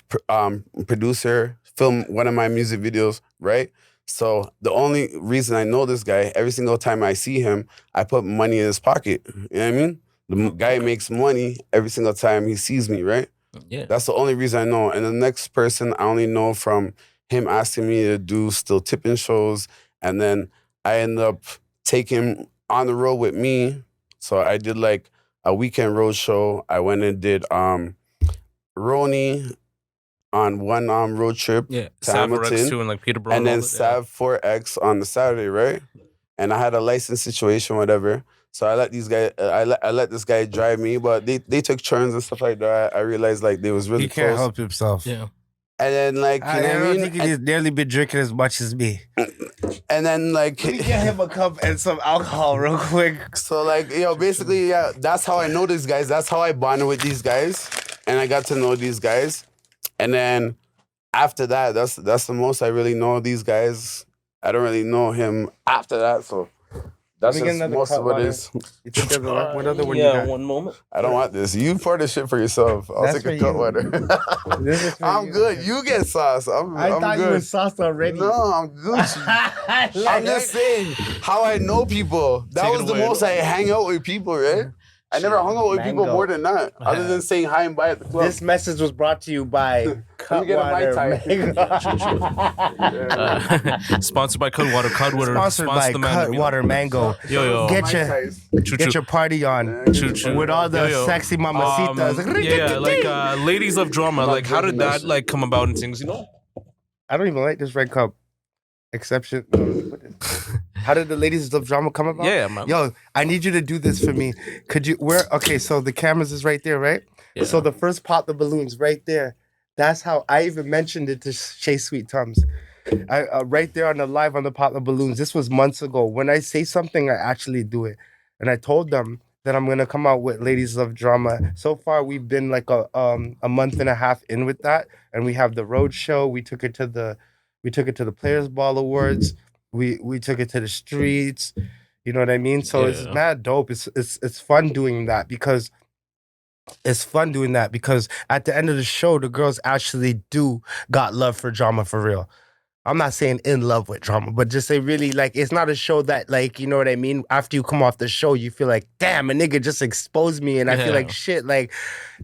producer, filmed one of my music videos, right? So the only reason I know this guy, every single time I see him, I put money in his pocket. You know what I mean? The guy makes money every single time he sees me, right? Yeah. That's the only reason I know. And the next person I only know from him asking me to do still tipping shows. And then I end up taking him on the road with me. So I did like a weekend road show. I went and did Roni on one road trip. Yeah. to Sav Rex Hamilton, too and like Peterborough. and then all that, Sav 4X on the Saturday, right? And I had a license situation, whatever. So I let these guys, I let this guy drive me, but they took turns and stuff like that. I realized like they was really He can't close. help himself. Yeah. And then like you I know what I don't mean? think he's nearly been drinking as much as me. And then like Let me get him a cup and some alcohol real quick. so like basically yeah, that's how I know these guys. That's how I bonded with these guys, and I got to know these guys. And then after that, that's the most I really know these guys. I don't really know him after that, so that's Let me get just another most cut of what water. is. You think there's what other one you got? one moment. I don't want this. You pour this shit for yourself. I'll That's take a for cut you. water. This is for I'm you. good. You get sauce. I'm thought good. you were sauced already. No, I'm Gucci. I'm just saying how I know people. That Take it was the away. most I hang out with people, right? I never hung out with people Mango. more than that, other than saying hi and bye at the club. This message was brought to you by Let me get a Mai Tai. Sponsored by Cutwater. Cutwater. Sponsored by the man, Cutwater Mango. Yo. Get Mai your Tais. get your party on with all the sexy mamacitas. Ladies Love Drama. Like, how did that like come about and things? You know. I don't even like this red cup. Exception. How did the Ladies Love Drama come about? Yeah, man. Yo, I need you to do this for me. Could you? Okay, so the cameras is right there, right? Yeah. So the first pop the balloons right there. That's how I even mentioned it to Shay Sweet Tums. Right there on the live on the pop the balloons. This was months ago. When I say something, I actually do it. And I told them that I'm gonna come out with Ladies Love Drama. So far, we've been like a month and a half in with that, and we have the road show. We took it to the Players Ball Awards. We took it to the streets. You know what I mean? So it's Yeah. mad dope. It's fun doing that because at the end of the show, the girls actually got love for drama for real. I'm not saying in love with drama, but just say really like it's not a show that like, you know what I mean? After you come off the show, you feel like, damn, a nigga just exposed me and I feel like shit. Like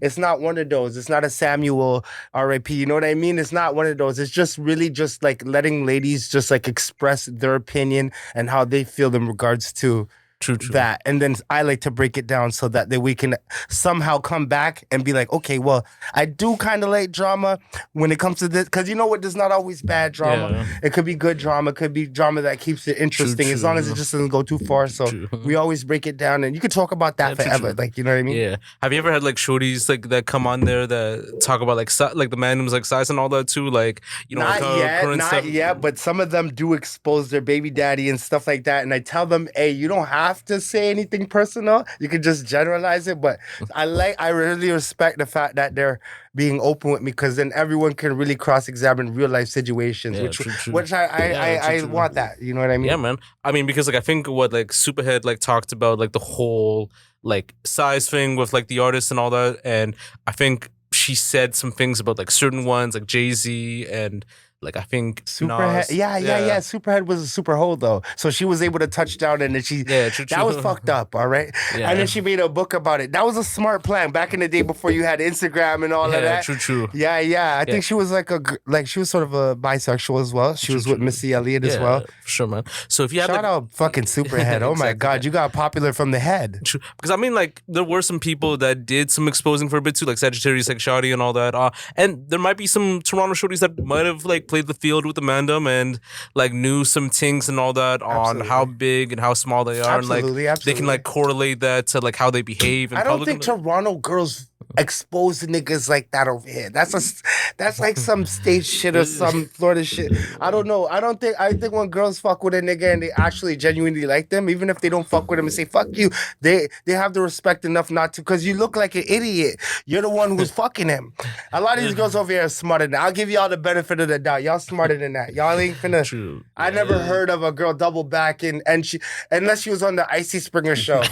it's not one of those. It's not a Samuel R.I.P. You know what I mean? It's not one of those. It's just really just like letting ladies just like express their opinion and how they feel in regards to True. that. And then I like to break it down so that we can somehow come back and be like, okay, well, I do kind of like drama when it comes to this. Because you know what? There's not always bad drama. Yeah. It could be good drama. It could be drama that keeps it interesting as long as it just doesn't go too far. So we always break it down. And you could talk about that forever. Like, you know what I mean? Yeah. Have you ever had like shorties like that come on there that talk about like the mandoms like size and all that too? Like, you know, not yet, but some of them do expose their baby daddy and stuff like that. And I tell them, hey, you don't have to say anything personal. You can just generalize it. But I really respect the fact that they're being open with me because then everyone can really cross-examine real life situations, which I want that. You know what I mean? Yeah, man. I mean, because like I think what like Superhead like talked about like the whole like size thing with like the artists and all that, and I think she said some things about like certain ones like Jay-Z and like I think Superhead, yeah. Superhead was a super hoe though, so she was able to touch down, and then that was fucked up, all right. Yeah. And then she made a book about it. That was a smart plan back in the day before you had Instagram and all of that. True. Yeah. I think she was she was sort of a bisexual as well. She was with Missy Elliott as well. Sure, man. So if you had shout out fucking Superhead, oh my god, you got popular from the head. True. Because I mean, like there were some people that did some exposing for a bit too, like Sagittarius, like Shawty and all that. And there might be some Toronto shorties that might have like played the field with the mandem and like knew some things and all that on how big and how small they are, and like they can like correlate that to like how they behave. In I don't think Toronto girls expose niggas like that over here. That's like some state shit or some Florida shit. I don't know. I think when girls fuck with a nigga and they actually genuinely like them, even if they don't fuck with him and say fuck you, they have the respect enough not to, because you look like an idiot. You're the one who's fucking him. A lot of these girls over here are smarter than that. I'll give y'all the benefit of the doubt. Y'all smarter than that. Y'all ain't finna. True. I never heard of a girl double back and she, unless she was on the Icy Springer show.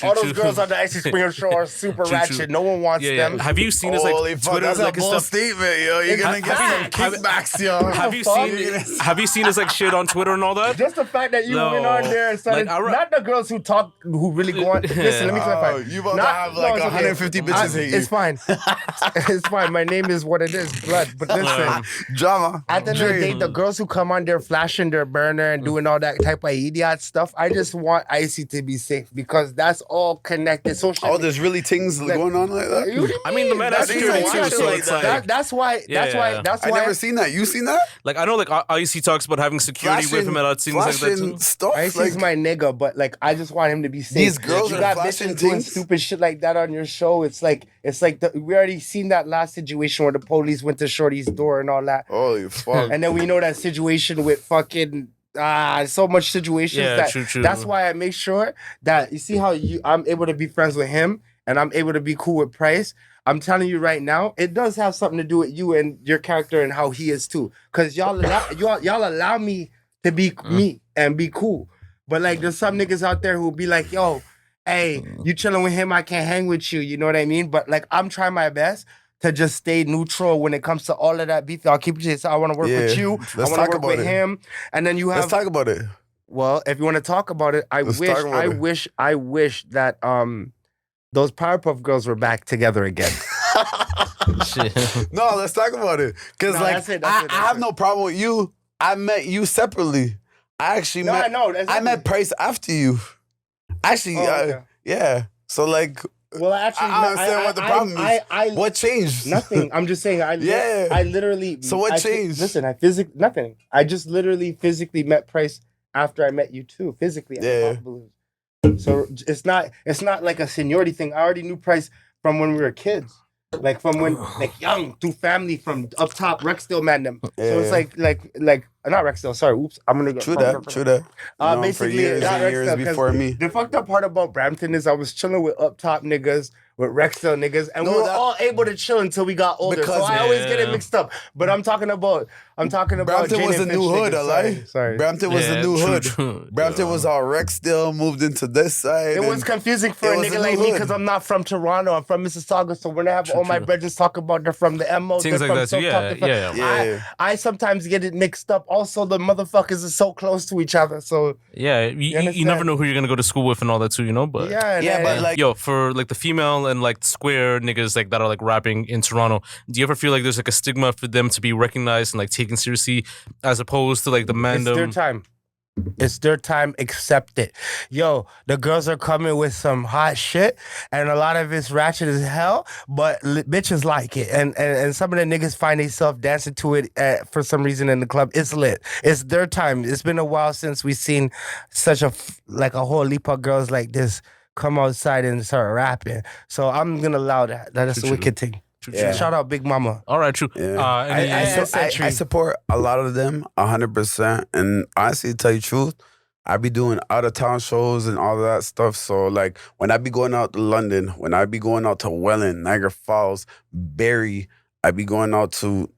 All those girls on the Icy Springer show are super ratchet. No one wants them. Have you seen his like Twitter? That's like, a bold statement, yo. You're gonna get some kickbacks, yo. Have you seen his like shit on Twitter and all that? Just the fact that you went on there and started, not the girls who talk, who really go on. Listen, let me clarify. You about to have like 150 bitches hate you. It's fine. It's fine. My name is what it is, blood. But listen, drama. At the end of the day, the girls who come on there flashing their burner and doing all that type of idiot stuff, I just want Icy to be safe because that's all connected. Social. There's really things going on like that. I mean, the man has security too, so it's like that's why. I never seen that. You seen that? Like I know, like Icy talks about having security with him at things like that too. Stuff. Icy's my nigga, but like I just want him to be safe. These girls you are got flashing bitches doing things. stupid shit like that on your show. It's like we already seen that last situation where the police went to Shorty's door and all that. Holy fuck! And then we know that situation with fucking. So much situations true. That's why I make sure that you see how I'm able to be friends with him and I'm able to be cool with Price. I'm telling you right now, it does have something to do with you and your character and how he is too. Cause y'all allow me to be me and be cool. But like there's some niggas out there who'll be like, yo, hey, you chilling with him, I can't hang with you. You know what I mean? But like I'm trying my best to just stay neutral when it comes to all of that beef. I'll keep it. So I want to work with you. I want to work with him. And then you have. Let's talk about it. Well, if you want to talk about it, I wish that those Powerpuff Girls were back together again. No, let's talk about it. Because I have no problem with you. I met you separately. I actually I met Price after you. Actually, yeah. So like. Well, actually, I understand what the problem is. What changed? Nothing. I'm just saying. I literally. So what changed? Listen, nothing. I just literally physically met Price after I met you too. Physically, so it's not like a seniority thing. I already knew Price from when we were kids, like from when young through family from up top Rexdale met them. So it's like not Rexdale. Sorry, oops. I'm gonna get true that. Basically, for years and years before me. The fucked up part about Brampton is I was chilling with up top niggas with Rexdale niggas, and No, we were that- all able to chill until we got older. So Because- I always get it Yeah. mixed up. But I'm talking about Brampton was Jane the and new Finch hood, niggas. I Sorry. Brampton was the Yeah, new true, hood. true. Brampton Yeah. was all Rexdale, moved into this side. It was and- confusing for it a was nigga a like new me hood. because I'm not from Toronto. I'm from Mississauga. So when I have all my true. brethren talk about they're from the MO, Things they're like from that too. Silk Top, Yeah, they're from- yeah. Yeah. I sometimes get it mixed up. Also, the motherfuckers are so close to each other. So Yeah, you never understand? know who you're gonna go to school with and all that too, you know. But yeah, Yeah, but like, yo, for like the female and like square niggas like that are like rapping in Toronto, do you ever feel like there's like a stigma for them to be recognized and like taken seriously as opposed to like the it's their mandem? time. It's their time. Accept it. Yo, the girls are coming with some hot shit, and a lot of it's ratchet as hell. But bitches like it, and some of the niggas find themselves dancing to it for some reason in the club. It's lit. It's their time. It's been a while since we've seen such a whole leap of girls like this come outside and start rapping. So I'm gonna allow that. That's True, a wicked thing. Yeah. Shout out Big Mama. All right, true. Yeah. Any- I support a lot of them 100%. And honestly, to tell you the truth, I be doing out of town shows and all of that stuff. So like when I be going out to London, when I be going out to Welland, Niagara Falls, Barrie, I be going out to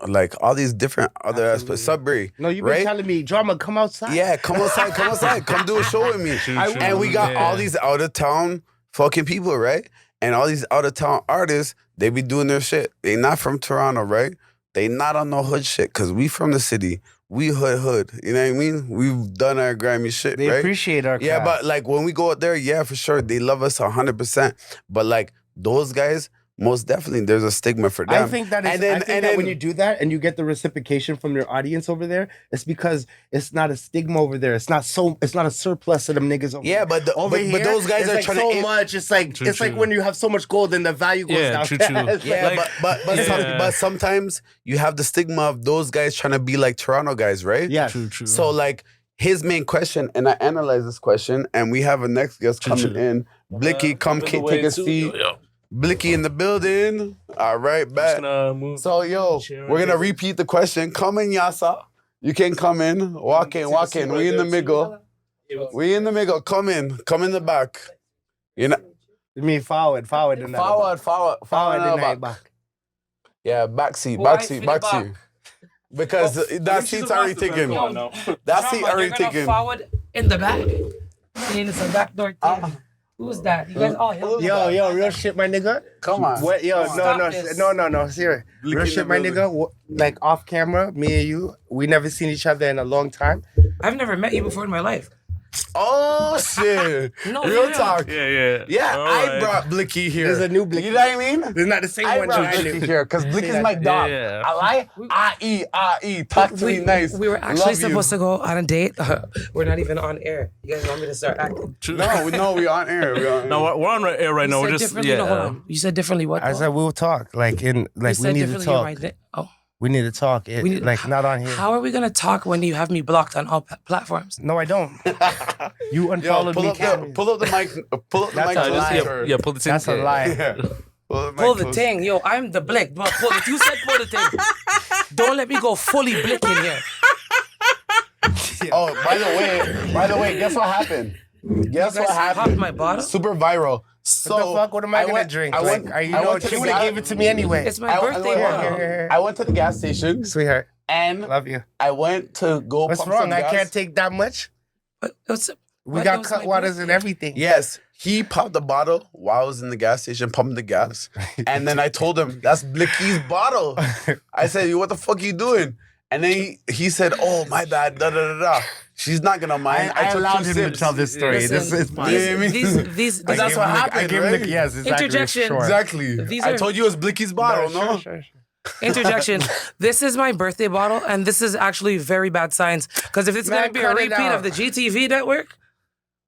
like all these different other aspects. Sudbury. No, you've been right? telling me, Drama, come outside. Yeah, come outside, come do a show with me. True, And we got all these out of town fucking people, right? And all these out of town artists, they be doing their shit. They not from Toronto, right? They not on no hood shit, cause we from the city. We hood. You know what I mean? We've done our Grammy shit, They right? appreciate our Yeah, craft. but like when we go out there, yeah, for sure, they love us 100%. But like those guys, most definitely, there's a stigma for them. I think that is. And then- I think and that then- when you do that and you get the reciprocation from your audience over there, it's because it's not a stigma over there. It's not a surplus of them niggas over Yeah, there. but over here, those guys it's are like trying so to. much. It's like True, it's like true. when you have so much gold and the value goes Yeah, down. true, true. It's Yeah, like- but sometimes you have the stigma of those guys trying to be like Toronto guys, right? yeah. True, true. So like his main question, and I analyze this question, and we have a next guest coming true. in. Blicky, come take a seat. Blicky in the building. All right, bet. So yo, we're gonna repeat the question. Come in, Yasa. You can come in. Walk in. We in the middle. We in the middle. Come in the back. You know, I mean, forward in forward the in night back. back. Yeah, back seat. back. Because that seat's already taken. That seat already taken. Forward in the back. And it's a backdoor thing. Who's that? You guys all him? Yo, real shit, my nigga. Come on. What, yo, Stop this. no, serious. Real in shit, the my building. nigga. Like off camera, me and you, we never seen each other in a long time. I've never met you before in my life. Oh shit. No, Real yeah. talk. Yeah. Yeah, All I right. brought Blicky here. There's a new Blicky. You know what I mean? It's not the same I one brought that I Blicky knew. here because Blicky's my dog. Yeah. I lie. I-E. Talk to me nice. We were actually Love you. supposed to go on a date. We're not even on air. You guys want me to start acting? True. No, we on air. We on air. No, we're on air right now. You We're said just differently. No, hold on. You said differently what? I though? said we'll talk. Like You we said need to differently talk. right there. Oh. We need to talk. We need- Not on here. How are we going to talk when you have me blocked on all platforms? No, I don't. You Yo, unfollowed me. pull up the mic. Pull up the That's mic. a lie. closer. Yeah, pull the thing. That's a lie. Yeah. Pull Pull mic the closer. thing. Yo, I'm the blick. But pull it. You said pull the thing. Don't let me go fully blick in here. Oh, by the way, guess what happened? Guess You what guys popped happened? my bottle? Super viral. So What the fuck? What am I gonna went- drink? I Like, went- are you I know went to she the would have gas- gave it to me anyway. It's my birthday went- bottle. I went to the gas station Sweetheart, and love you. I went to go. What's pump wrong? some I gas. can't take that much. But it's- We but got it was cut my waters birthday. and everything. Yes, he popped the bottle while I was in the gas station pumping the gas, and then I told him that's Blicky's bottle. I said, "What the fuck you doing?" And then he said, "Oh, my bad." Da da da da. She's not gonna mind. I took allowed two him sips. to tell this story. Listen, This is fine. You know what I mean? these But that's what happened, I gave him right? the yes. Exactly. Interjection. Sure. Exactly. These I are- told you it was Blicky's bottle, no? Sure. interjection. This is my birthday bottle, and this is actually very bad signs. Because if it's Man, gonna be a cut it repeat out. of the GTV network,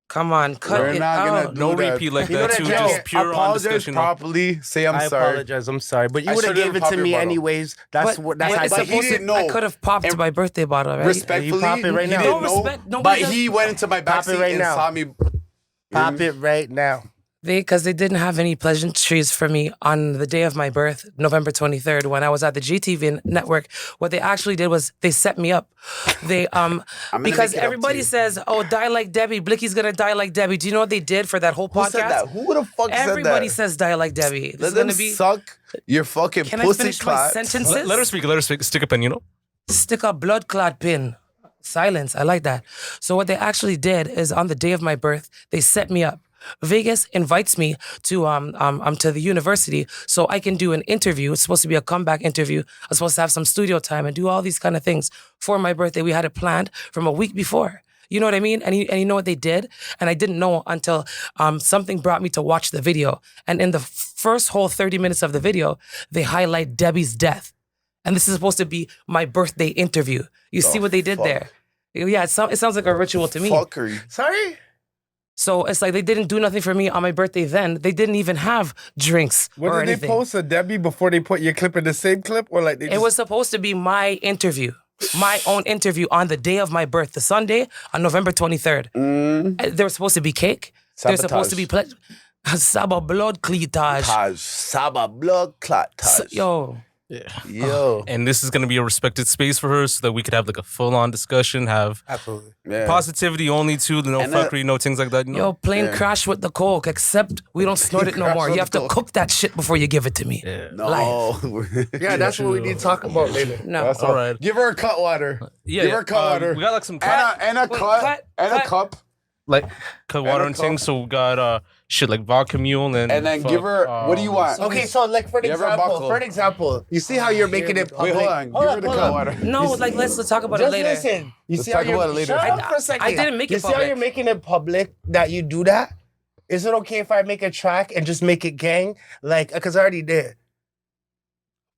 come on, cut We're it not gonna out. do No that. repeat like You know that that too. Joe, Just pure on Apologize discussion. properly. Say I'm I sorry. apologize. I'm sorry, but you I would have should've gave it popped to your me bottle. anyways. That's But that's when how it's I but he supposed to- didn't know. I could have popped And my birthday bottle, right? Respectfully, pop it right he now. didn't No know, respect- nobody but does- he went into my Pop it backseat right and now. saw me. Pop it right now. Because they didn't have any pleasantries for me on the day of my birth, November 23rd, when I was at the GTV network. What they actually did was they set me up. They because everybody says, "Oh, die like Debbie. Blicky's gonna die like Debbie." Do you know what they did for that whole podcast? Who said that? Who the fuck said that? Everybody says die like Debbie. Let them suck your fucking Can pussy I finish my clots. sentences? Let her speak. Let her speak. Stick a pen. You know. Stick a blood clot pin. Silence. I like that. So what they actually did is on the day of my birth, they set me up. Vegas invites me to the university so I can do an interview. It's supposed to be a comeback interview. I'm supposed to have some studio time and do all these kind of things for my birthday. We had it planned from a week before. You know what I mean? And you know what they did? And I didn't know until something brought me to watch the video. And in the first whole 30 minutes of the video, they highlight Debbie's death. And this is supposed to be my birthday interview. You see what they did there? Yeah, it sounds like a ritual to me. Fuckery. Sorry? So it's like they didn't do nothing for me on my birthday then. They didn't even have drinks or What did anything. they post a Debbie before they put your clip in the same clip? Or like they It was supposed to be my interview, my own interview on the day of my birth, the Sunday on November 23rd. There was supposed to be cake. There was supposed to be Saba blood cleavage. Saba blood clot. Yo. Yo. And this is going to be a respected space for her so that we could have like a full-on discussion, have Absolutely. positivity only too, no And fuckery, no things like that. You know? Yo, plane crash with the coke, except we don't snort it no more. You have to cook that shit before you give it to me. No. Yeah, that's what we need to talk about later. No. That's all right. Give her a cut water. Give her a cut water. We got like some And a cup. like cut water and things. So we got shit like vodka mule and then give her, what do you want? Okay, so like for an example, you see how you're making it Wait, public? hold on. Give her the cut water. No, like let's talk about it Just later. listen. You Let's see how talk about it later. Shut up for a second. I didn't make it You see how public. you're making it public that you do that? Is it okay if I make a track and just make it gang? Like, because I already did.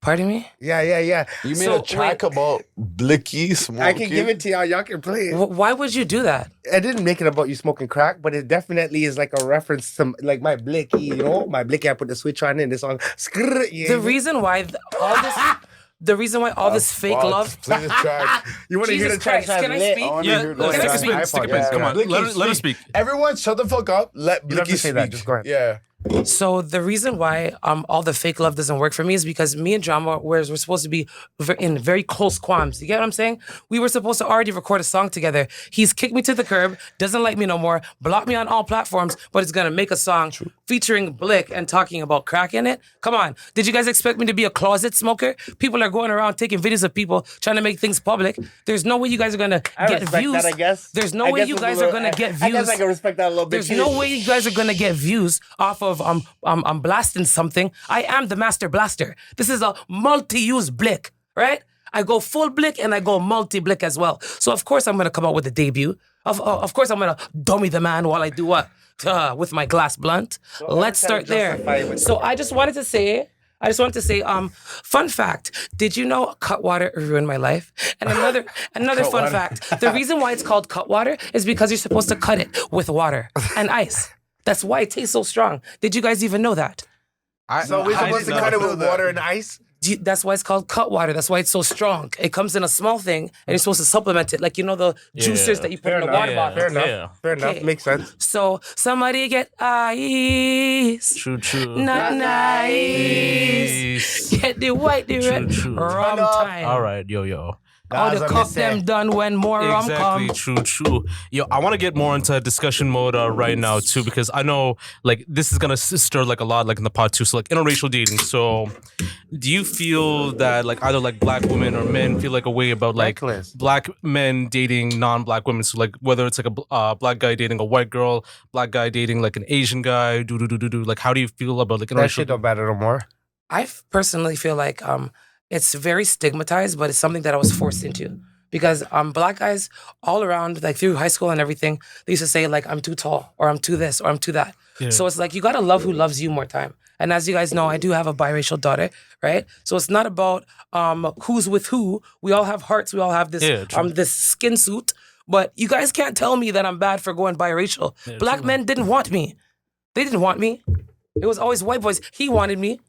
Pardon me? Yeah. You made So, a track about Blicky smoking. I can give it to y'all. Y'all can play it. Why would you do that? I didn't make it about you smoking crack, but it definitely is like a reference to like my Blicky, you know? My Blicky, I put the switch on in this song. The reason why all this fake love. Play this track. You want to hear Jesus the track? Christ, can I lit? speak? I wanna Yeah, hear the let's track. stick a pin. Stick a pin. Come on, let her speak. Everyone shut the fuck up. Let You don't have Blicky to say speak. that, just go ahead. Yeah. So the reason why all the fake love doesn't work for me is because me and Drama, whereas we're supposed to be in very close qualms. You get what I'm saying? We were supposed to already record a song together. He's kicked me to the curb, doesn't like me no more, blocked me on all platforms, but is gonna make a song featuring Blick and talking about crack in it. Come on. Did you guys expect me to be a closet smoker? People are going around taking videos of people trying to make things public. There's no way you guys are gonna get respect views. that, I guess. There's no I way guess you it's a guys little- are gonna get views. I guess I can respect that a little bit. There's no way you guys are gonna get views off of I'm blasting something. I am the master blaster. This is a multi-use Blick, right? I go full Blick and I go multi-Blick as well. So of course I'm gonna come out with a debut. Of course I'm gonna dummy the man while I do what? With my glass blunt. Let's start there. So I just wanted to say, fun fact, did you know cut water ruined my life? And another fun fact, the reason why it's called cut water is because you're supposed to cut it with water and ice. That's why it tastes so strong. Did you guys even know that? So we're supposed to cut it with water and ice? That's why it's called cut water. That's why it's so strong. It comes in a small thing, and you're supposed to supplement it. Like, you know, the juicers that you put in the water bottle. Fair enough. Yeah. Fair enough. Okay. Makes sense. So somebody get ice. True. Not nice. Get the white, the red, True. rum time. All right, yo. All the That's what cup I'm saying. them done when more rum Exactly, come. true. Yo, I want to get more into discussion mode right now too, because I know like this is gonna stir like a lot like in the pod too. So like interracial dating. So, do you feel that like either like black women or men feel like a way about like Reckless. black men dating non-black women? So like whether it's like a black guy dating a white girl, black guy dating like an Asian guy, do. Like how do you feel about like That interracial? shit don't matter no more. I personally feel like it's very stigmatized, but it's something that I was forced into. Because black guys all around, like through high school and everything, they used to say like, I'm too tall, or I'm too this, or I'm too that. Yeah. So it's like, you gotta love who loves you more time. And as you guys know, I do have a biracial daughter, right? So it's not about who's with who. We all have hearts, we all have this true. this skin suit. But you guys can't tell me that I'm bad for going biracial. Black men didn't want me. They didn't want me. It was always white boys. He wanted me.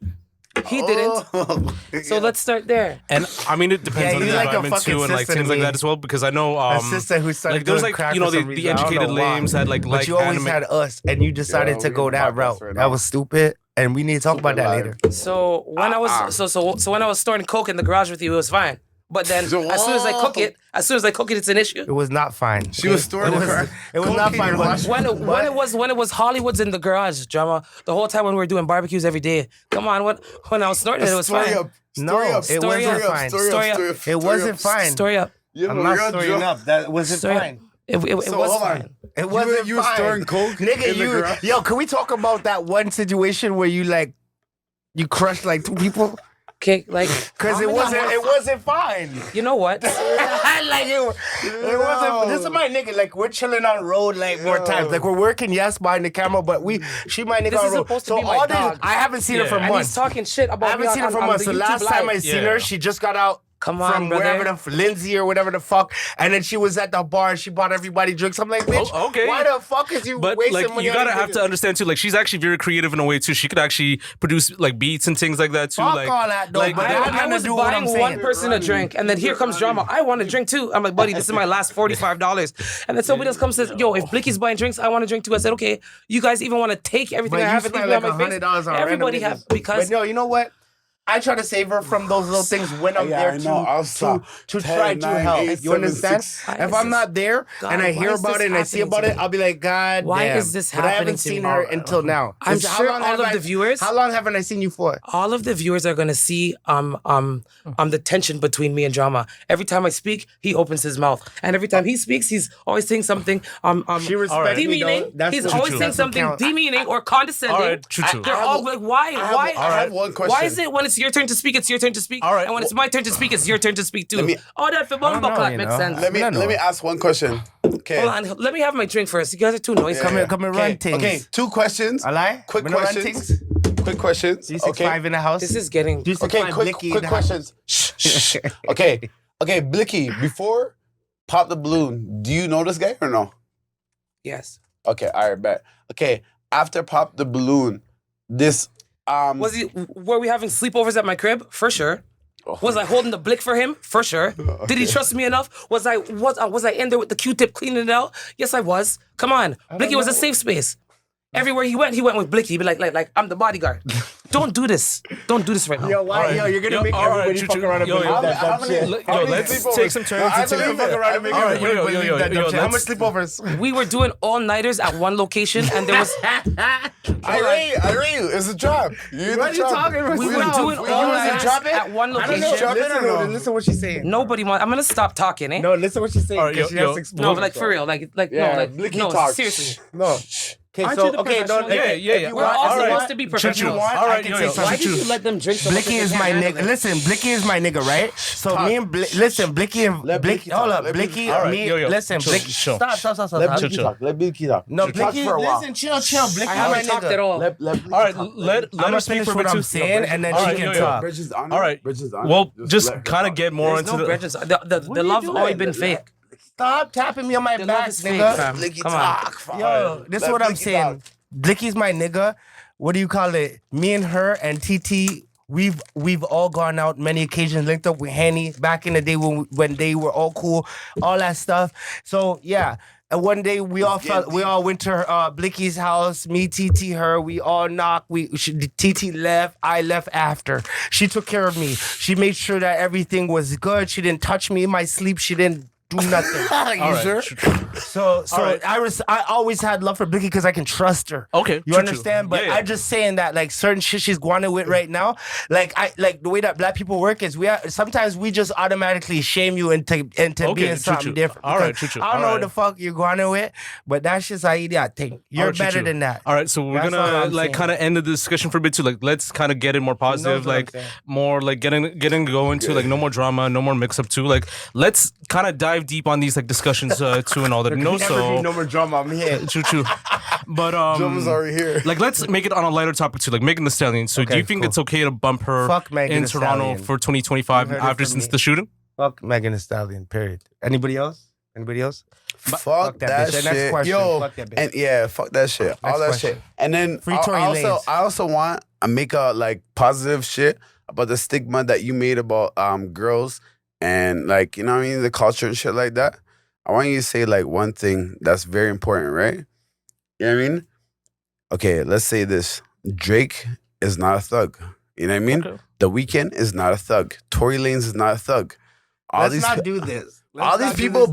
He didn't. So let's start there. And I mean, it depends Yeah, on you the like a environment fucking too, and like sister to things like me. that as well. Because I know, A sister who started like there's doing like crack you know for some the reason. I don't educated know why. lames that like But you always anime. had us, and you decided Yeah, to we go in the that podcast route. right That now. was stupid, and we need to talk about that Stupid later. So when I was so when I was storing coke in the garage with you, it was fine. But then as soon as I cook it, it's an issue. It was not fine. She was storing It was not fine. When it was Hollywood's in the garage, drama. The whole time when we were doing barbecues every day. Come on, when I was snorting it was fine. No, it wasn't fine. It wasn't fine. Story up. I'm not storing up. That wasn't Story up. fine. It was hold on. fine. It wasn't You were fine. storing coke Nigga, in the garage? yo, can we talk about that one situation where you like you crushed like 2 people? Okay, like Because it wasn't fine. you know what? Like it wasn't. This is my nigga. Like we're chilling on road like more times. Like we're working behind the camera, but she my nigga This on is road. supposed to So be my all this, dog. I haven't seen her for Yeah. And he's months. talking shit about I haven't me seen her on- for on months. the The last YouTube time I live. seen Yeah. her, she just got out. Come on, from brother. wherever the Lindsay or whatever the fuck, and then she was at the bar and she bought everybody drinks. I'm like, bitch, Oh, okay. why the fuck is you But wasting like money you on gotta these have to niggas? understand too. Like she's actually very creative in a way too. She could actually produce like beats and things like that too. Fuck like all that, though, like but that I nothing was to do with what buying I'm one saying. person a drink, and then here comes drama. I want a drink too. I'm like, buddy, this is my last $45. And then somebody else comes and says, yo, if Blicky's buying drinks, I want a drink too. I said, okay, you guys even want to take everything But I you have and leave spent it like on my face? $100 on Everybody random have niggas. because But no, you know what? I try to save her from those little things when I'm Yeah, there I know. I'll stop. to 10, try to 9, help. 8, You understand? 7, 6. Why If is I'm this- not there God, and I why hear is about this it and I see happening about to it, me? I'll be like, God Why damn. is this But I happening haven't to seen me? her until now. I'm How sure long all have of I- the viewers- How long haven't I seen you for? all of the viewers are gonna see the tension between me and drama. Every time I speak, he opens his mouth, and every time he speaks, he's always saying something She respects me, demeaning. though. That's He's the always truth. saying That's what something counts. demeaning or condescending. all right, true. They're all like, why? I have one question. Why is it when it's your turn to speak, it's your turn to speak? All right, And when it's my turn to speak, it's your turn to speak too. me- All that for I don't know, buckle you makes know. sense. Let me I don't let me know. ask one question. Okay. Hold on, let me have my drink first. You guys are too noisy. Come here, come and run things. Okay, 2 questions. I lie? Quick Me no run questions. things? Quick questions. 365 in the house. This is getting. 365 Okay, quick Blicky in quick the house. questions. Shh, shh. Okay, Blicky, before Pop the Balloon, do you know this guy or no? Yes. Okay, all right, bet. Okay, after Pop the Balloon, this Were we having sleepovers at my crib? For sure. Oh. Was I holding the blick for him? For sure. Did he trust me enough? Was I in there with the Q-tip cleaning it out? Yes, I was. Come on. Blicky was a safe space. Everywhere he went with Blicky. He'd be like, I'm the bodyguard. Don't do this. Don't do this right now. Yo, why? Yo, you're gonna make everybody fuck around and Yo, believe that dumb shit. let's take some turns and take Fuck around and make All right, everybody yo, believe that dumb yo, shit. How much let's- sleepovers? We were doing all-nighters at one location, and there was... I rate you. It's a trap. You're What are you talking about? We were No, doing you all-nighters drop it? at one I don't know. location. Listen what she's saying. Nobody wants... I'm going to stop talking, eh? No, listen what she's saying. All right, 'cause yo, she has yo. to explain No, but like herself. for real. Blicky No, talks. seriously. No. Okay, Aren't so you the okay, professional? don't. Yeah, if yeah, you yeah. We're want- all if you supposed want- to be if professional. you want, All I right, can yo, say yo. something. Why did you let them drink so much Blicky that is they my can't nigga. handle it? Listen, Blicky is my nigga, right? So me and listen, Blicky and Let Blicky. Blicky Hold talk. up, Let Blicky. Blicky- All right, Me, yo, yo. listen, Chill, Blicky. chill. Stop. Let Chill, Blicky chill. talk. Let Blicky talk. No, She talks Blicky. for a while. Listen, chill. Blicky, I my haven't talked nigga. at all. Let Blicky All right, talk. let I'm her gonna speak finish for a what bit I'm too. saying, and then All she right, can yo, yo. talk. Bridges on it. All right. Bridges on Well, it. just let her kind of talk. get more There's into no the. bridges. The love always been fake. Stop tapping me on my The love back, is fake, nigga. fam. Blicky Come on. talk. Fine. Yo, this is Let what I'm Blicky saying. talk. Blicky's my nigga. What do you call it? Me and her and TT, we've all gone out many occasions, linked up with Henny back in the day when they were all cool, all that stuff. So yeah. And one day we all went to Blicky's house. Me, TT, her. We all knocked. TT left. I left after. She took care of me. She made sure that everything was good. She didn't touch me in my sleep. She didn't do nothing. All right, sure? So right. I always had love for Blicky because I can trust her. Okay, You true, understand? true. But Yeah, yeah. I'm just saying that like certain shit she's going with right now, like the way that black people work is sometimes we just automatically shame you into being true, something true. different. All right, Because true. I don't All know right. what the fuck you're going with, but that's just how I think. You're All right, true, better true. than that. All right, so we're That's all gonna I'm like saying. kind of end the discussion for a bit too. Like, let's kind of get it more positive, what I'm like saying. more like getting going to like no more drama, no more mix up too. Like, let's kind of dive deep on these like discussions too and all that. No, Never be so no more drama. I'm here. true. But Drummer's already here. like let's make it on a lighter topic too, like Megan Thee Stallion. So do Okay, you think cool. it's okay to bump her Fuck Megan in Thee Toronto Stallion. for 2025 You heard it after from since me. the shooting? Fuck Megan Thee Stallion. Period. Anybody else? Anybody else? Fuck that bitch. shit. Next question. Yo, Fuck that bitch. and yeah, fuck that shit. All that question. shit. And then Free Tory Lanez. I also want to make a like positive shit about the stigma that you made about girls and like, you know what I mean, the culture and shit like that. I want you to say like one thing that's very important, right? You know what I mean? Okay, let's say this. Drake is not a thug. You know what I mean? Okay. The Weeknd is not a thug. Tory Lanez is not a thug. Let's not do this. All these people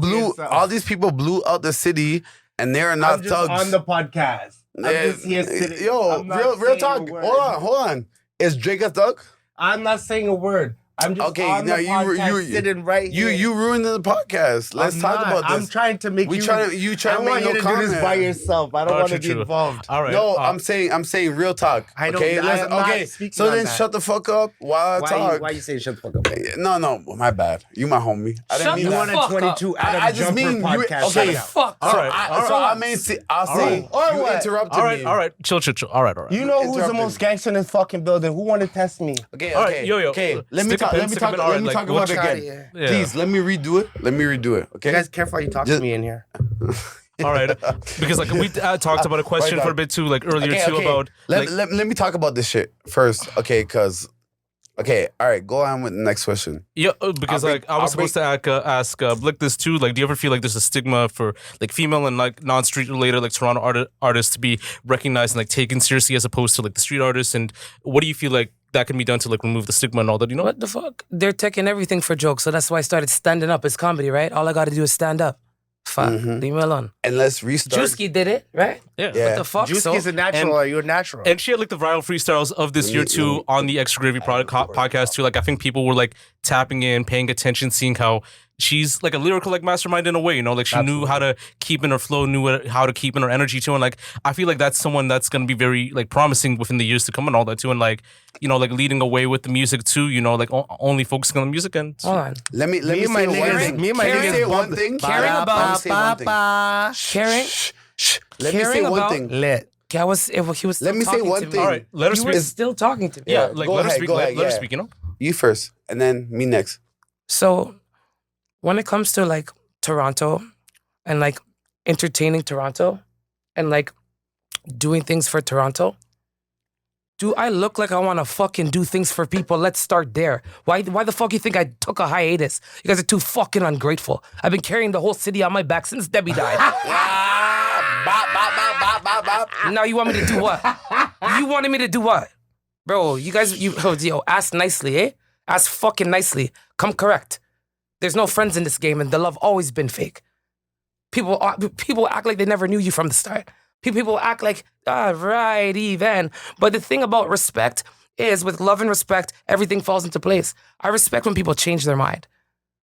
blew out the city, and they are not I'm just thugs. on the podcast. I'm just here sitting. Yo, I'm not real saying talk. a word. Hold on. Is Drake a thug? I'm not saying a word. I'm just Okay, on now the podcast sitting right here. You ruined the podcast. Let's I'm talk not. about this. I'm trying to make you you. try to I make want no you to comment. do this by yourself. I don't want to be true. involved. All right. No, I'm saying real talk. I don't- Okay, I listen, am not okay. speaking So on then that. shut the fuck up while I talk. Why you saying shut the fuck up? No, my bad. You my homie. I didn't Shut mean the You that. want fuck a 22 Adam I just Jumper mean you- podcast. okay. right now. Fuck. All right. I'll say right. you interrupted All right. me. All right. Chill. All right. You know who's the Interrupted most me. gangster in this fucking building? Who want to test me? Okay, All right, okay, yo. okay. Let me Stick a talk. pin, Let me stick a talk. pin. All Let right, me like, talk we'll about it try again. to- Yeah. Please, let me redo it. Okay. You guys careful how you talk Just- to me in here. All right. Because like we talked about a question for a bit too, like earlier too about. Let, like, let me talk about this shit first, okay? Because okay, all right. Go on with the next question. Yeah, because I'll like I was supposed to ask Blick this too. Like, do you ever feel like there's a stigma for like female and like non-street related like Toronto artists to be recognized and like taken seriously as opposed to like the street artists? And what do you feel like that can be done to like remove the stigma and all that? You know What the fuck? They're taking everything for jokes, so that's why I started standing up. It's comedy, right? All I got to do is stand up. Fuck, Mhm. leave me alone. And let's restart. Juicy did it, right? Yeah. Yeah. What the fuck? Juicy is a natural. and- Are you a natural? And she had like the viral freestyles of this year too on the Extra Gravy podcast too. Like I think people were like tapping in, paying attention, seeing how she's like a lyrical like mastermind in a way. You know, like she knew how to keep in her flow, how to keep in her energy too. And like I feel like that's someone that's gonna be very like promising within the years to come and all that too. And like you know, like leading away with the music too. You know, like only focusing on the music and. Hold on. Let me Me and my say one niggas. thing. Me and my Let me niggas. say one bumped- thing. Caring Let about- me say one thing. Caring. Shh. Let me say Caring one about- thing. Lit. He was still Let me say talking one to me. thing. All right, let her You were speak. still talking to me. Yeah, Yeah, like go let her ahead, speak. go Let ahead, her yeah. speak. You know. You first, and then me next. So when it comes to like Toronto and like entertaining Toronto and like doing things for Toronto, do I look like I want to fucking do things for people? Let's start there. Why the fuck you think I took a hiatus? You guys are too fucking ungrateful. I've been carrying the whole city on my back since Debbie died. Now you want me to do what? You wanted me to do what? Bro, you guys, yo, ask nicely, eh? Ask fucking nicely. Come correct. There's no friends in this game and the love always been fake. People act like they never knew you from the start. People act like, right, even. But the thing about respect is with love and respect, everything falls into place. I respect when people change their mind.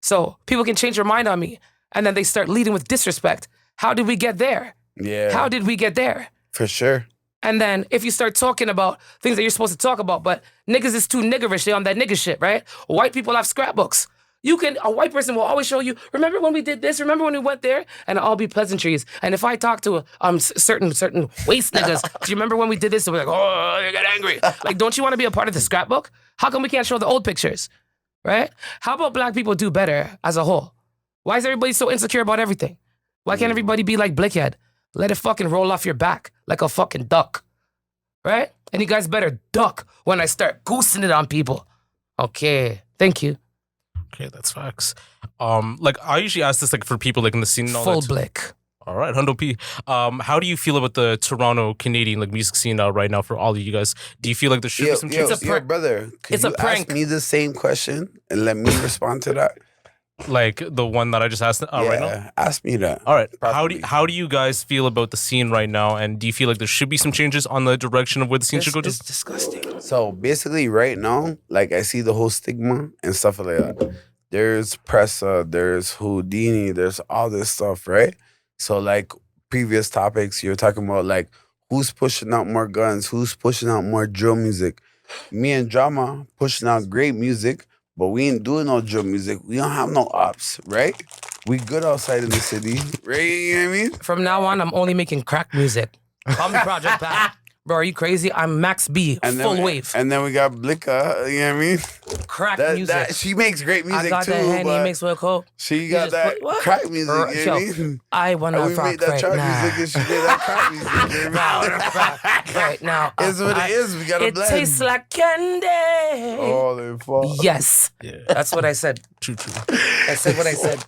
So people can change their mind on me and then they start leading with disrespect. How did we get there? Yeah. How did we get there? For sure. And then if you start talking about things that you're supposed to talk about, but niggas is too niggerish, they on that nigga shit, right? White people have scrapbooks. A white person will always show you, remember when we did this? Remember when we went there? And it'll all be pleasantries. And if I talk to certain waste niggas, do you remember when we did this? They'll be like, oh, you get angry. Like, don't you want to be a part of the scrapbook? How come we can't show the old pictures, right? How about black people do better as a whole? Why is everybody so insecure about everything? Why can't everybody be like Blickhead? Let it fucking roll off your back like a fucking duck, right? And you guys better duck when I start goosing it on people. Okay, thank you. Okay, that's facts. Like I usually ask this like for people like in the scene and all Full that. blick. All right, Hundo P. How do you feel about the Toronto Canadian like music scene right now for all of you guys? Do you feel like there should be some changes? It's a prank. brother. Could It's a you prank. ask me the same question and let me respond to that? Like the one that I just asked right now? Ask me that. All right. Properly. How do you guys feel about the scene right now? And do you feel like there should be some changes on the direction of where the scene should go to? It's disgusting. So basically, right now, like I see the whole stigma and stuff like that. There's Pressa, there's Houdini, there's all this stuff, right? So like previous topics, you're talking about like who's pushing out more guns, who's pushing out more drill music. Me and Drama pushing out great music, but we ain't doing no drill music. We don't have no ops, right? We good outside in the city, right? You know what I mean? From now on, I'm only making crack music. Call me Project Pat. Bro, are you crazy? I'm Max B, full wave. And then we got Blicky, you know what I mean? Crack music. She makes great music I got too. that Henny but mixed with Coke. she got that crack music, you know what I mean? I want to We rock made that right trap now. music and she did that crack music, you know what I mean? Right now. It's what it is, we gotta It blend. tastes like candy. Oh, they fuck. Yes. Yeah. That's what I said. True. I said what I said.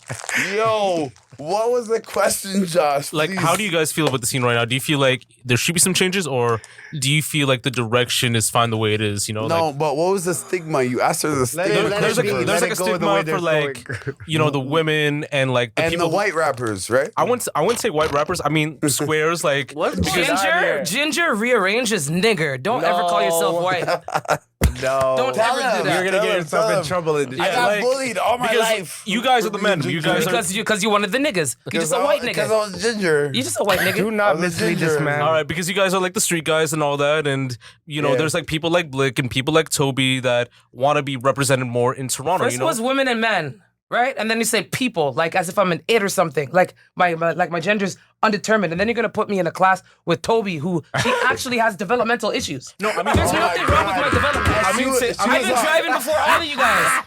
Yo, what was the question, Josh? Like, Please. how do you guys feel about the scene right now? Do you feel like there should be some changes, or do you feel like the direction is fine the way it is? You know, No, like, but what was the stigma? You asked her the Let stigma. it- let there's it like be. there's Let like a it go the way stigma they're for like going. you know the women and like the and people. the white rappers, right? I wouldn't say white rappers. I mean squares. Like Ginger rearranges nigger. Don't ever call yourself white. No. Don't ever do that. You're gonna get yourself in trouble in this. I Yeah, got like, bullied all my because life. you guys are the men. You guys are. Because you one of the niggas. You're just a white Because nigga. I was ginger. You're just a white Do nigga. not I was a mislead this ginger. man. All right, because you guys are like the street guys and all that, and you know, Yeah. there's like people like Blick and people like Toby that want to be represented more in Toronto. First you it know, was women and men, right? And then you say people, like as if I'm an it or something. Like my gender's undetermined. And then you're gonna put me in a class with Toby, who she actually has developmental issues. no, I mean, There's nothing wrong with my development. I mean, I've been driving before all of you guys.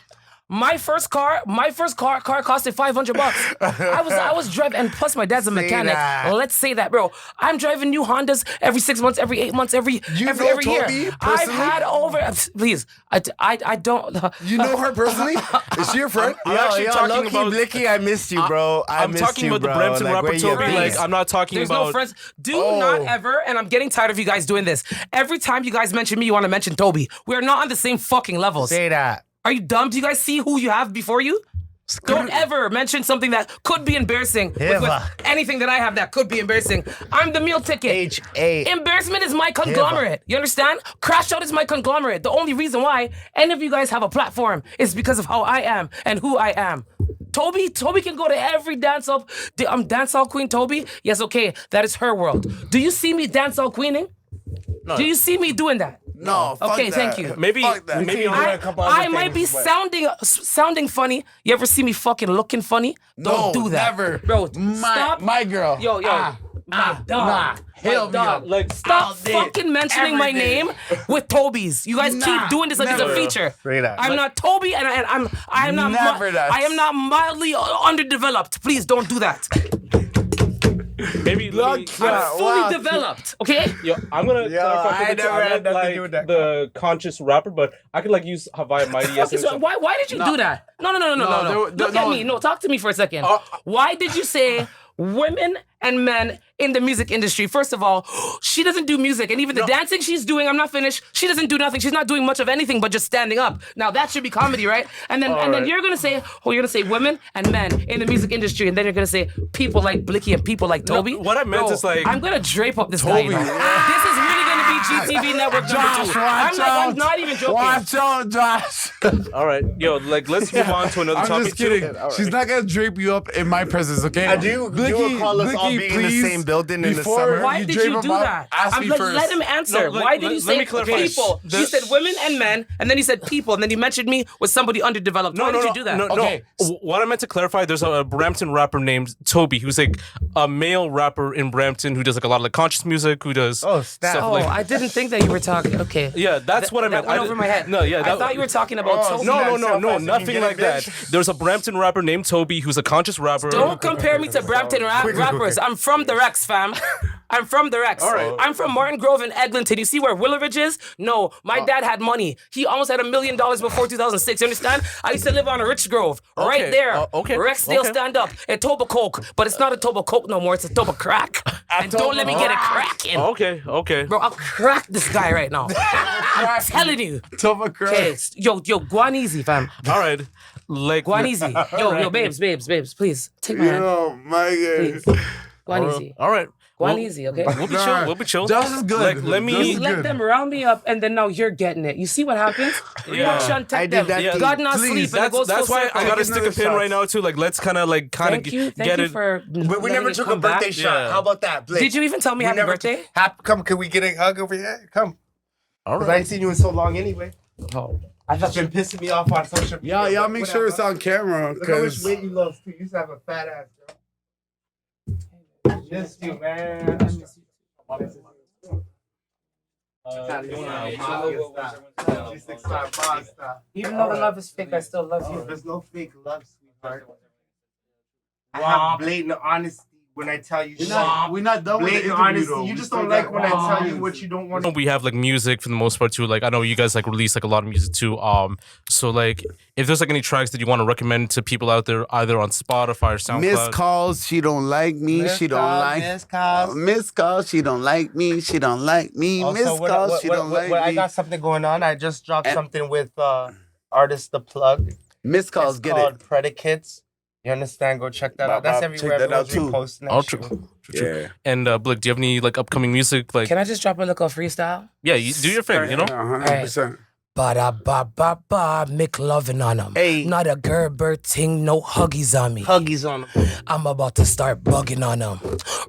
My first car costed $500. I was driving, and plus my dad's a mechanic. that. Let's say that, bro. I'm driving new Hondas every 6 months, every 8 months, every know year. Toby I've personally? had over. Please, I don't. You know her personally? Is she your friend? I'm actually talking low-key, about. Blicky, I missed you, bro. I'm talking about the Brampton rapper Toby. Like, I'm not talking There's about. no friends. Do not ever, and I'm getting tired of you guys doing this. Every time you guys mention me, you want to mention Toby. We're not on the same fucking levels. Say that. Are you dumb? Do you guys see who you have before you? Don't ever mention something that could be embarrassing with Ever. anything that I have that could be embarrassing. I'm the meal ticket. H.A. Embarrassment is my conglomerate. You understand? Crash Out is my conglomerate. The only reason why any of you guys have a platform is because of how I am and who I am. Toby can go to every dance hall. I'm dancehall queen Toby. Yes, okay, that is her world. Do you see me dancehall queening? No. Do you see me doing that? No, fuck Okay, that. thank you. Maybe, Fuck that. maybe. I might be sounding funny. You ever see me fucking looking funny? Don't do that. Never. Bro, stop. My girl. Yo, my dog. Hell My dog. no. Like, Stop All day. fucking mentioning my Every day. name with Toby's. You guys keep doing this like it's a never. feature. Straight up. I'm not Toby, and I am not. Never that. I am not mildly underdeveloped. Please don't do that. maybe. I'm fully developed. Okay. Yo, I'm gonna clarify for I the never I'm had not, nothing to do with that. the conscious rapper, but I could like use Hawaii Mighty as Okay, an so example. why did you do that? No. Look at me. No, talk to me for a second. Why did you say women and men in the music industry? First of all, she doesn't do music, and even the dancing she's doing, I'm not finished. She doesn't do nothing. She's not doing much of anything but just standing up. Now that should be comedy, right? And then right. you're gonna say, women and men in the music industry, and then you're gonna say people like Blicky and people like Toby. what I meant Bro, is like- I'm gonna drape up this guy. You know? This is really gonna be GTV Network number 2. I'm not even joking. Watch out, Josh. All right, yo, like let's move on to another I'm topic. just kidding. too. She's not gonna drape you up in my presence, okay? Do you recall us all being in the same building in the before summer? Why you did drape you him do up, that? ask me first. Let him answer. No, Why did you let say me clarify. people? You said women and men, and then you said people, and then you mentioned me with somebody underdeveloped. Why did you do that? No, Okay. What I meant to clarify, there's a Brampton rapper named Toby, who's like a male rapper in Brampton who does like a lot of like conscious music, who does Oh, snap. stuff Oh, like. I didn't think that you were talking. Okay. Yeah, that's what I meant. That went I over did- my head. No, yeah, I thought you were talking about Toby. No, Snap, snap, nothing get like it, that. bitch. There's a Brampton rapper named Toby who's a conscious rapper. Don't compare me to Brampton rappers. I'm from the Rex, fam. I'm from the Rex. All right. I'm from Martin Grove and Eglinton. You see where Willowridge is? No, my dad had money. He almost had $1 million before 2006. You understand? I used to live on a Rich Grove, right Okay. there. Okay. Rex still Okay. stand up. A Toba Coke, but it's not a Toba Coke no more. It's a Toba Crack. And don't let me get it cracking. Okay. Bro, I'll crack this guy right now. I'm telling you. Tova Craig. Okay, yo, go on easy, fam. All right. Like Go on easy. Yo, babes, please. Take my hand. Oh my Please. god. Go on easy. All right. Go on Well, easy, okay? We'll be chill. We'll be chill. Josh is good. Like, let me- Josh is Just let good. them round me up, and then now you're getting it. You see what happens? Reaction, take I did them. that Yeah. too. God not Please, sleep, and it goes That's full why circle. I gotta Take stick a another pin shot. right now too. Like, let's kind of like Thank you get it. for. We letting never it took a come back. birthday shot. Yeah. How about that, Blake? Did you even tell me We happy never birthday? Come, can we get a hug over here? Come. All Because I right. ain't seen you in so long anyway. Oh. I've just been pissing me off on social media. Y'all make sure it's on camera, Look how much cause weight you lost too. You used to have a fat ass, girl. Missed you, man. Even though the love is fake, I still love you. There's no fake love, sweetheart. I have blatant honesty when I tell you shit. We're not done with the Blatant interview, honesty. though. You We just still don't like got when I tell you honesty. what you don't want. We have like music for the most part too. Like I know you guys like release like a lot of music too. So like if there's like any tracks that you want to recommend to people out there, either on Spotify or SoundCloud. Miss calls, she don't like me. She don't like. Miss calls. Miss calls, she don't like me. She don't like me. Also, Miss calls, she don't like I me. got something going on. I just dropped something with artist The Plug. Miss calls, It's get called it. Predicates. You understand? Go check that out. That's Check everywhere. that out Everyone's too. reposting that Oh, shit. true. Yeah. And Blick, do you have any like upcoming music? Like Can I just drop a little freestyle? yeah, you do your thing. You know. 100%. Ba-da-ba-ba-ba, McLovin on them. Hey. Not a Gerber ting, no huggies on me. Huggies on them. I'm about to start bugging on them.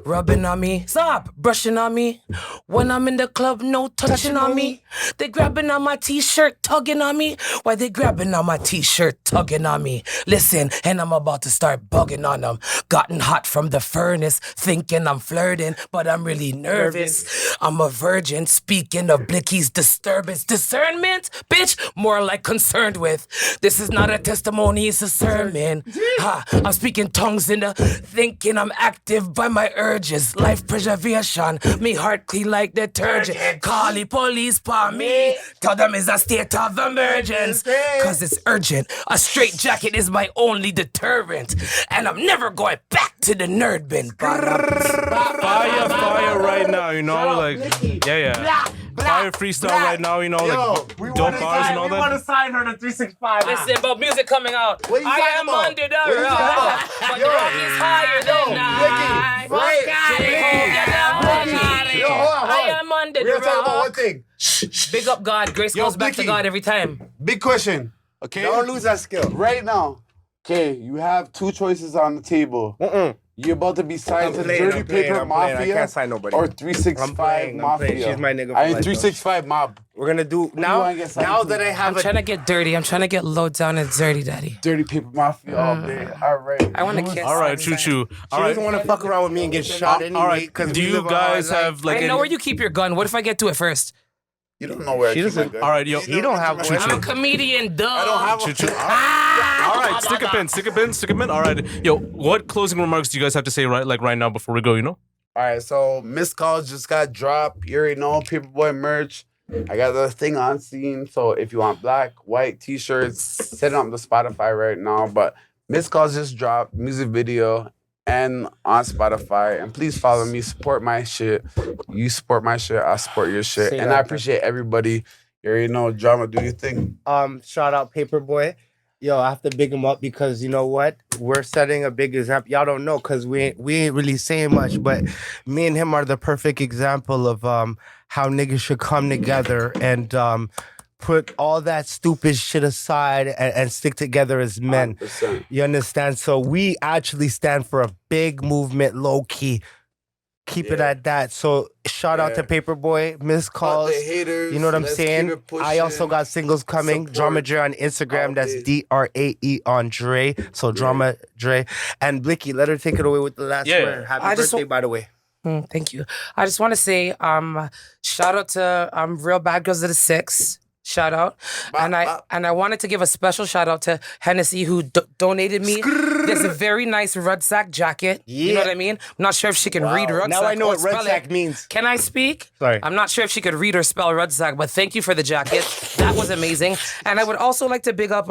Rubbing on me, stop, brushing on me. When I'm in the club, no touching on me. They grabbing on my t-shirt, tugging on me. Why they grabbing on my t-shirt, tugging on me? Listen, and I'm about to start bugging on them. Gotten hot from the furnace, thinking I'm flirting, but I'm really nervous. I'm a virgin, speaking of Blicky's disturbance. Discernment? Bitch, more like concerned with. This is not a testimony, it's a sermon. Ha, I'm speaking tongues in the thinking I'm active by my urges. Life preservation, me heart clean like detergent. Call the police for me. Tell them it's a state of emergence. Cause it's urgent. A straight jacket is my only deterrent. And I'm never going back to the nerd bin. Fire right now. You know, like yeah. Fire freestyle right now. You know, like dope bars and all We want to that. sign her to 365. Listen, but music coming out. What you I talking am about? under the What you rock, talking about? but the rock is higher than I. Yo, hold on, I am under We're the gonna talk about one rock. thing. Big up God. Grace Yo, goes back to Blicky. God every time. Big question. Okay. Don't lose that skill. Right now, okay, you have two choices on the table. You're about to be signed to the Dirty Paper I Mafia can't sign nobody. or 365 I'm Mafia. playing. She's my nigga for I life, ain't 365 Mob. We're gonna do you now. wanna get signed Now to? that I have I'm trying to get dirty. I'm trying to get low down and dirty, daddy. Dirty Paper Mafia all day. All right. I want to kiss. All right, choo choo. She All right. doesn't want to fuck around with me and get shot anyway. All right. Because Do you guys have like I know where you keep your gun. What if I get to it first? You don't know where She I keep my doesn't- gun. All right, yo. He don't have one. I'm a comedian, duh. I don't have Choo one. choo. All right, stick a pin. All right, yo. What closing remarks do you guys have to say right now before we go? You know. All right, so Miss Calls just got dropped. You already know Paperboy merch. I got the thing on scene. So if you want black, white t-shirts, set it up to Spotify right now. But Miss Calls just dropped music video and on Spotify. And please follow me, support my shit. You support my shit, I support your shit. Say And that, I appreciate everybody. You already know Drama, do your thing. Shout out Paperboy. Yo, I have to big him up because you know what? We're setting a big example. Y'all don't know because we ain't really saying much, but me and him are the perfect example of how niggas should come together and put all that stupid shit aside and stick together as men. 100%. You understand? So we actually stand for a big movement, low key. Keep it at that. So shout out to Paperboy, Miss Calls. Fuck the haters. You know what I'm Let's keep saying? it pushing. I also got singles coming. Support. Drama Drae on Instagram. All That's day. DRAE on Drae. So Drama Drae. And Blicky, let her take it away with the last Yeah. word. Happy I just birthday, by the way. Thank you. I just want to say, shout out to Real Bad Girls of the Six. Shout out, and I wanted to give a special shout out to Hennessy who donated me this very nice rucksack jacket. You know what I mean? I'm not sure if she can read rucksack. Now I know or what spell rucksack it. means. Can I speak? Sorry. I'm not sure if she could read or spell rucksack, but thank you for the jacket. That was amazing. And I would also like to big up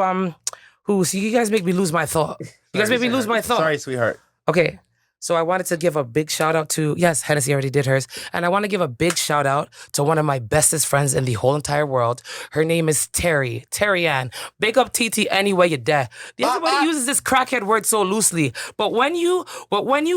who? So you guys make me lose my thought. You guys make me lose my thought. Sorry, sweetheart. Okay. So I wanted to give a big shout out to, yes, Hennessy already did hers. And I want to give a big shout out to one of my bestest friends in the whole entire world. Her name is Terry Ann. Big up TT anyway you dare. Everybody uses this crackhead word so loosely. But when you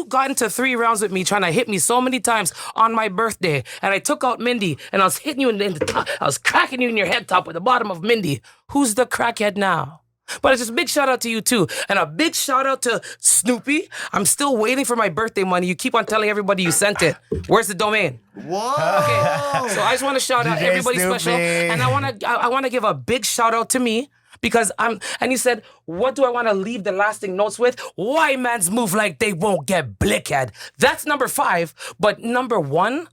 got into 3 rounds with me trying to hit me so many times on my birthday, and I took out Mindy and I was hitting you in the top, I was cracking you in your head top with the bottom of Mindy. Who's the crackhead now? But it's just a big shout out to you too. And a big shout out to Snoopy. I'm still waiting for my birthday money. You keep on telling everybody you sent it. Where's the domain? Whoa. Okay. So I just want to shout out DJ everybody Snoopy. special. And I want to give a big shout out to me. Because and you said, what do I want to leave the lasting notes with? Why mans move like they won't get blickhead? That's number 5. But number 1,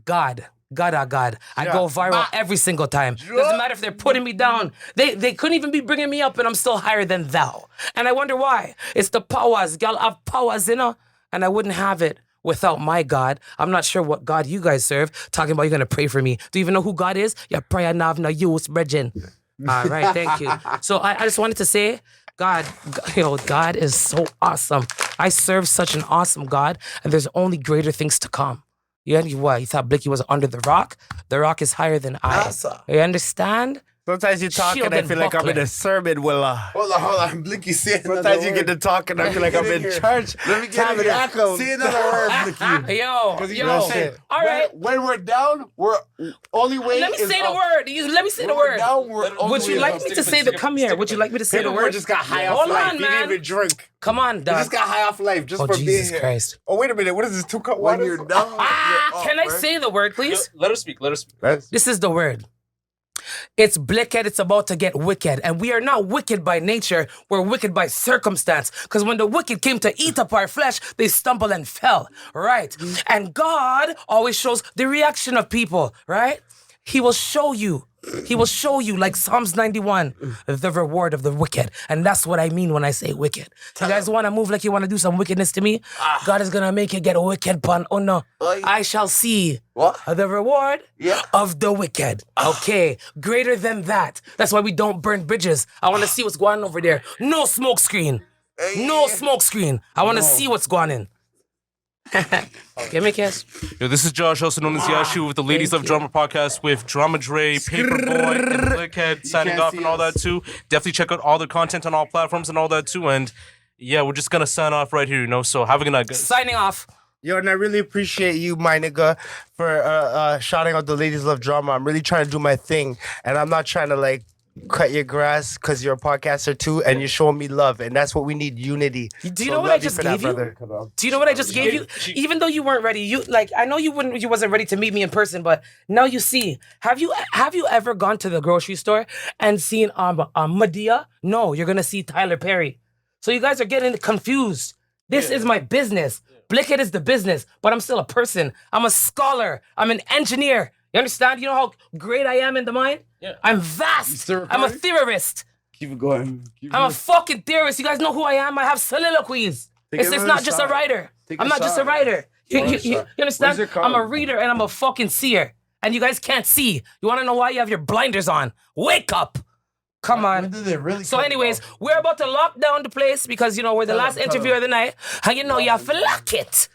God. God, I go viral every single time. Doesn't matter if they're putting me down. They couldn't even be bringing me up, and I'm still higher than thou. And I wonder why. It's the powers. Y'all have powers, you know? And I wouldn't have it without my God. I'm not sure what God you guys serve. Talking about you're going to pray for me. Do you even know who God is? Your prayer now have no use, brethren. All right, thank you. So I just wanted to say, God is so awesome. I serve such an awesome God, and there's only greater things to come. You thought Blicky was under the rock? The rock is higher than I. You understand? Sometimes you talk Shield and I and feel like I'm in buckler. a sermon, Willa. Hold on. Blicky, say another Sometimes you word. get to talk and I feel like I'm in church. Let me get it. Tabernacle. Say another word, Blicky. Yo. shit. All right. When we're down, we're only way Let me is say the up. word. Let me say the When we're word. down, we're only Would way you is like up. me to say the come here? Would you like me to say the Paperboi word? just got high Hold off life. on, He man. didn't even drink. Come on, He dog. just got high off life just Oh, for being Jesus here. Christ. Oh, wait a minute. What is this? 2 cup When water? you're down, you're up, Can I right? say the word, please? Let her speak. Let her speak. This is the word. It's Blicky, it's about to get wicked. And we are not wicked by nature, we're wicked by circumstance. Because when the wicked came to eat up our flesh, they stumbled and fell, right? And God always shows the reaction of people, right? He will show you. He will show you, like Psalms 91, the reward of the wicked. And that's what I mean when I say wicked. You guys want to move like you want to do some wickedness to me? God is going to make you get wicked, pun. Oh no. I shall see the reward of the wicked. Okay. Greater than that. That's why we don't burn bridges. I want to see what's going on over there. No smoke screen. No smoke screen. I want to see what's going on. Give me a kiss. Yo, this is Josh, also known as Yashu, with the Ladies of Drama podcast with Drama Drae, Paperboi, and Blickhead signing off and all that too. Definitely check out all their content on all platforms and all that too. And yeah, we're just gonna sign off right here, you know. So have a good night, guys. Signing off. Yo, and I really appreciate you, my nigga, for shouting out the Ladies Love Drama. I'm really trying to do my thing, and I'm not trying to, like, cut your grass because you're a podcaster too, and you're showing me love, and that's what we need, unity. Do you So know what I love just for that, gave you? brother. Do you know what I just gave you? Even though you weren't ready, I know you wasn't ready to meet me in person, but now you see. Have you ever gone to the grocery store and seen Madea? No, you're gonna see Tyler Perry. So you guys are getting confused. This is my business. Blickhead is the business, but I'm still a person. I'm a scholar. I'm an engineer. You understand? You know how great I am in the mind? Yeah. I'm vast. I'm a theorist. Keep it going. I'm a fucking theorist. You guys know who I am? I have soliloquies. It's not just a writer. I'm not just a writer. You understand? I'm a reader and I'm a fucking seer. And you guys can't see. You want to know why? You have your blinders on. Wake up. Come on. So anyways, we're about to lock down the place because, we're the last interview of the night. And you feel like it.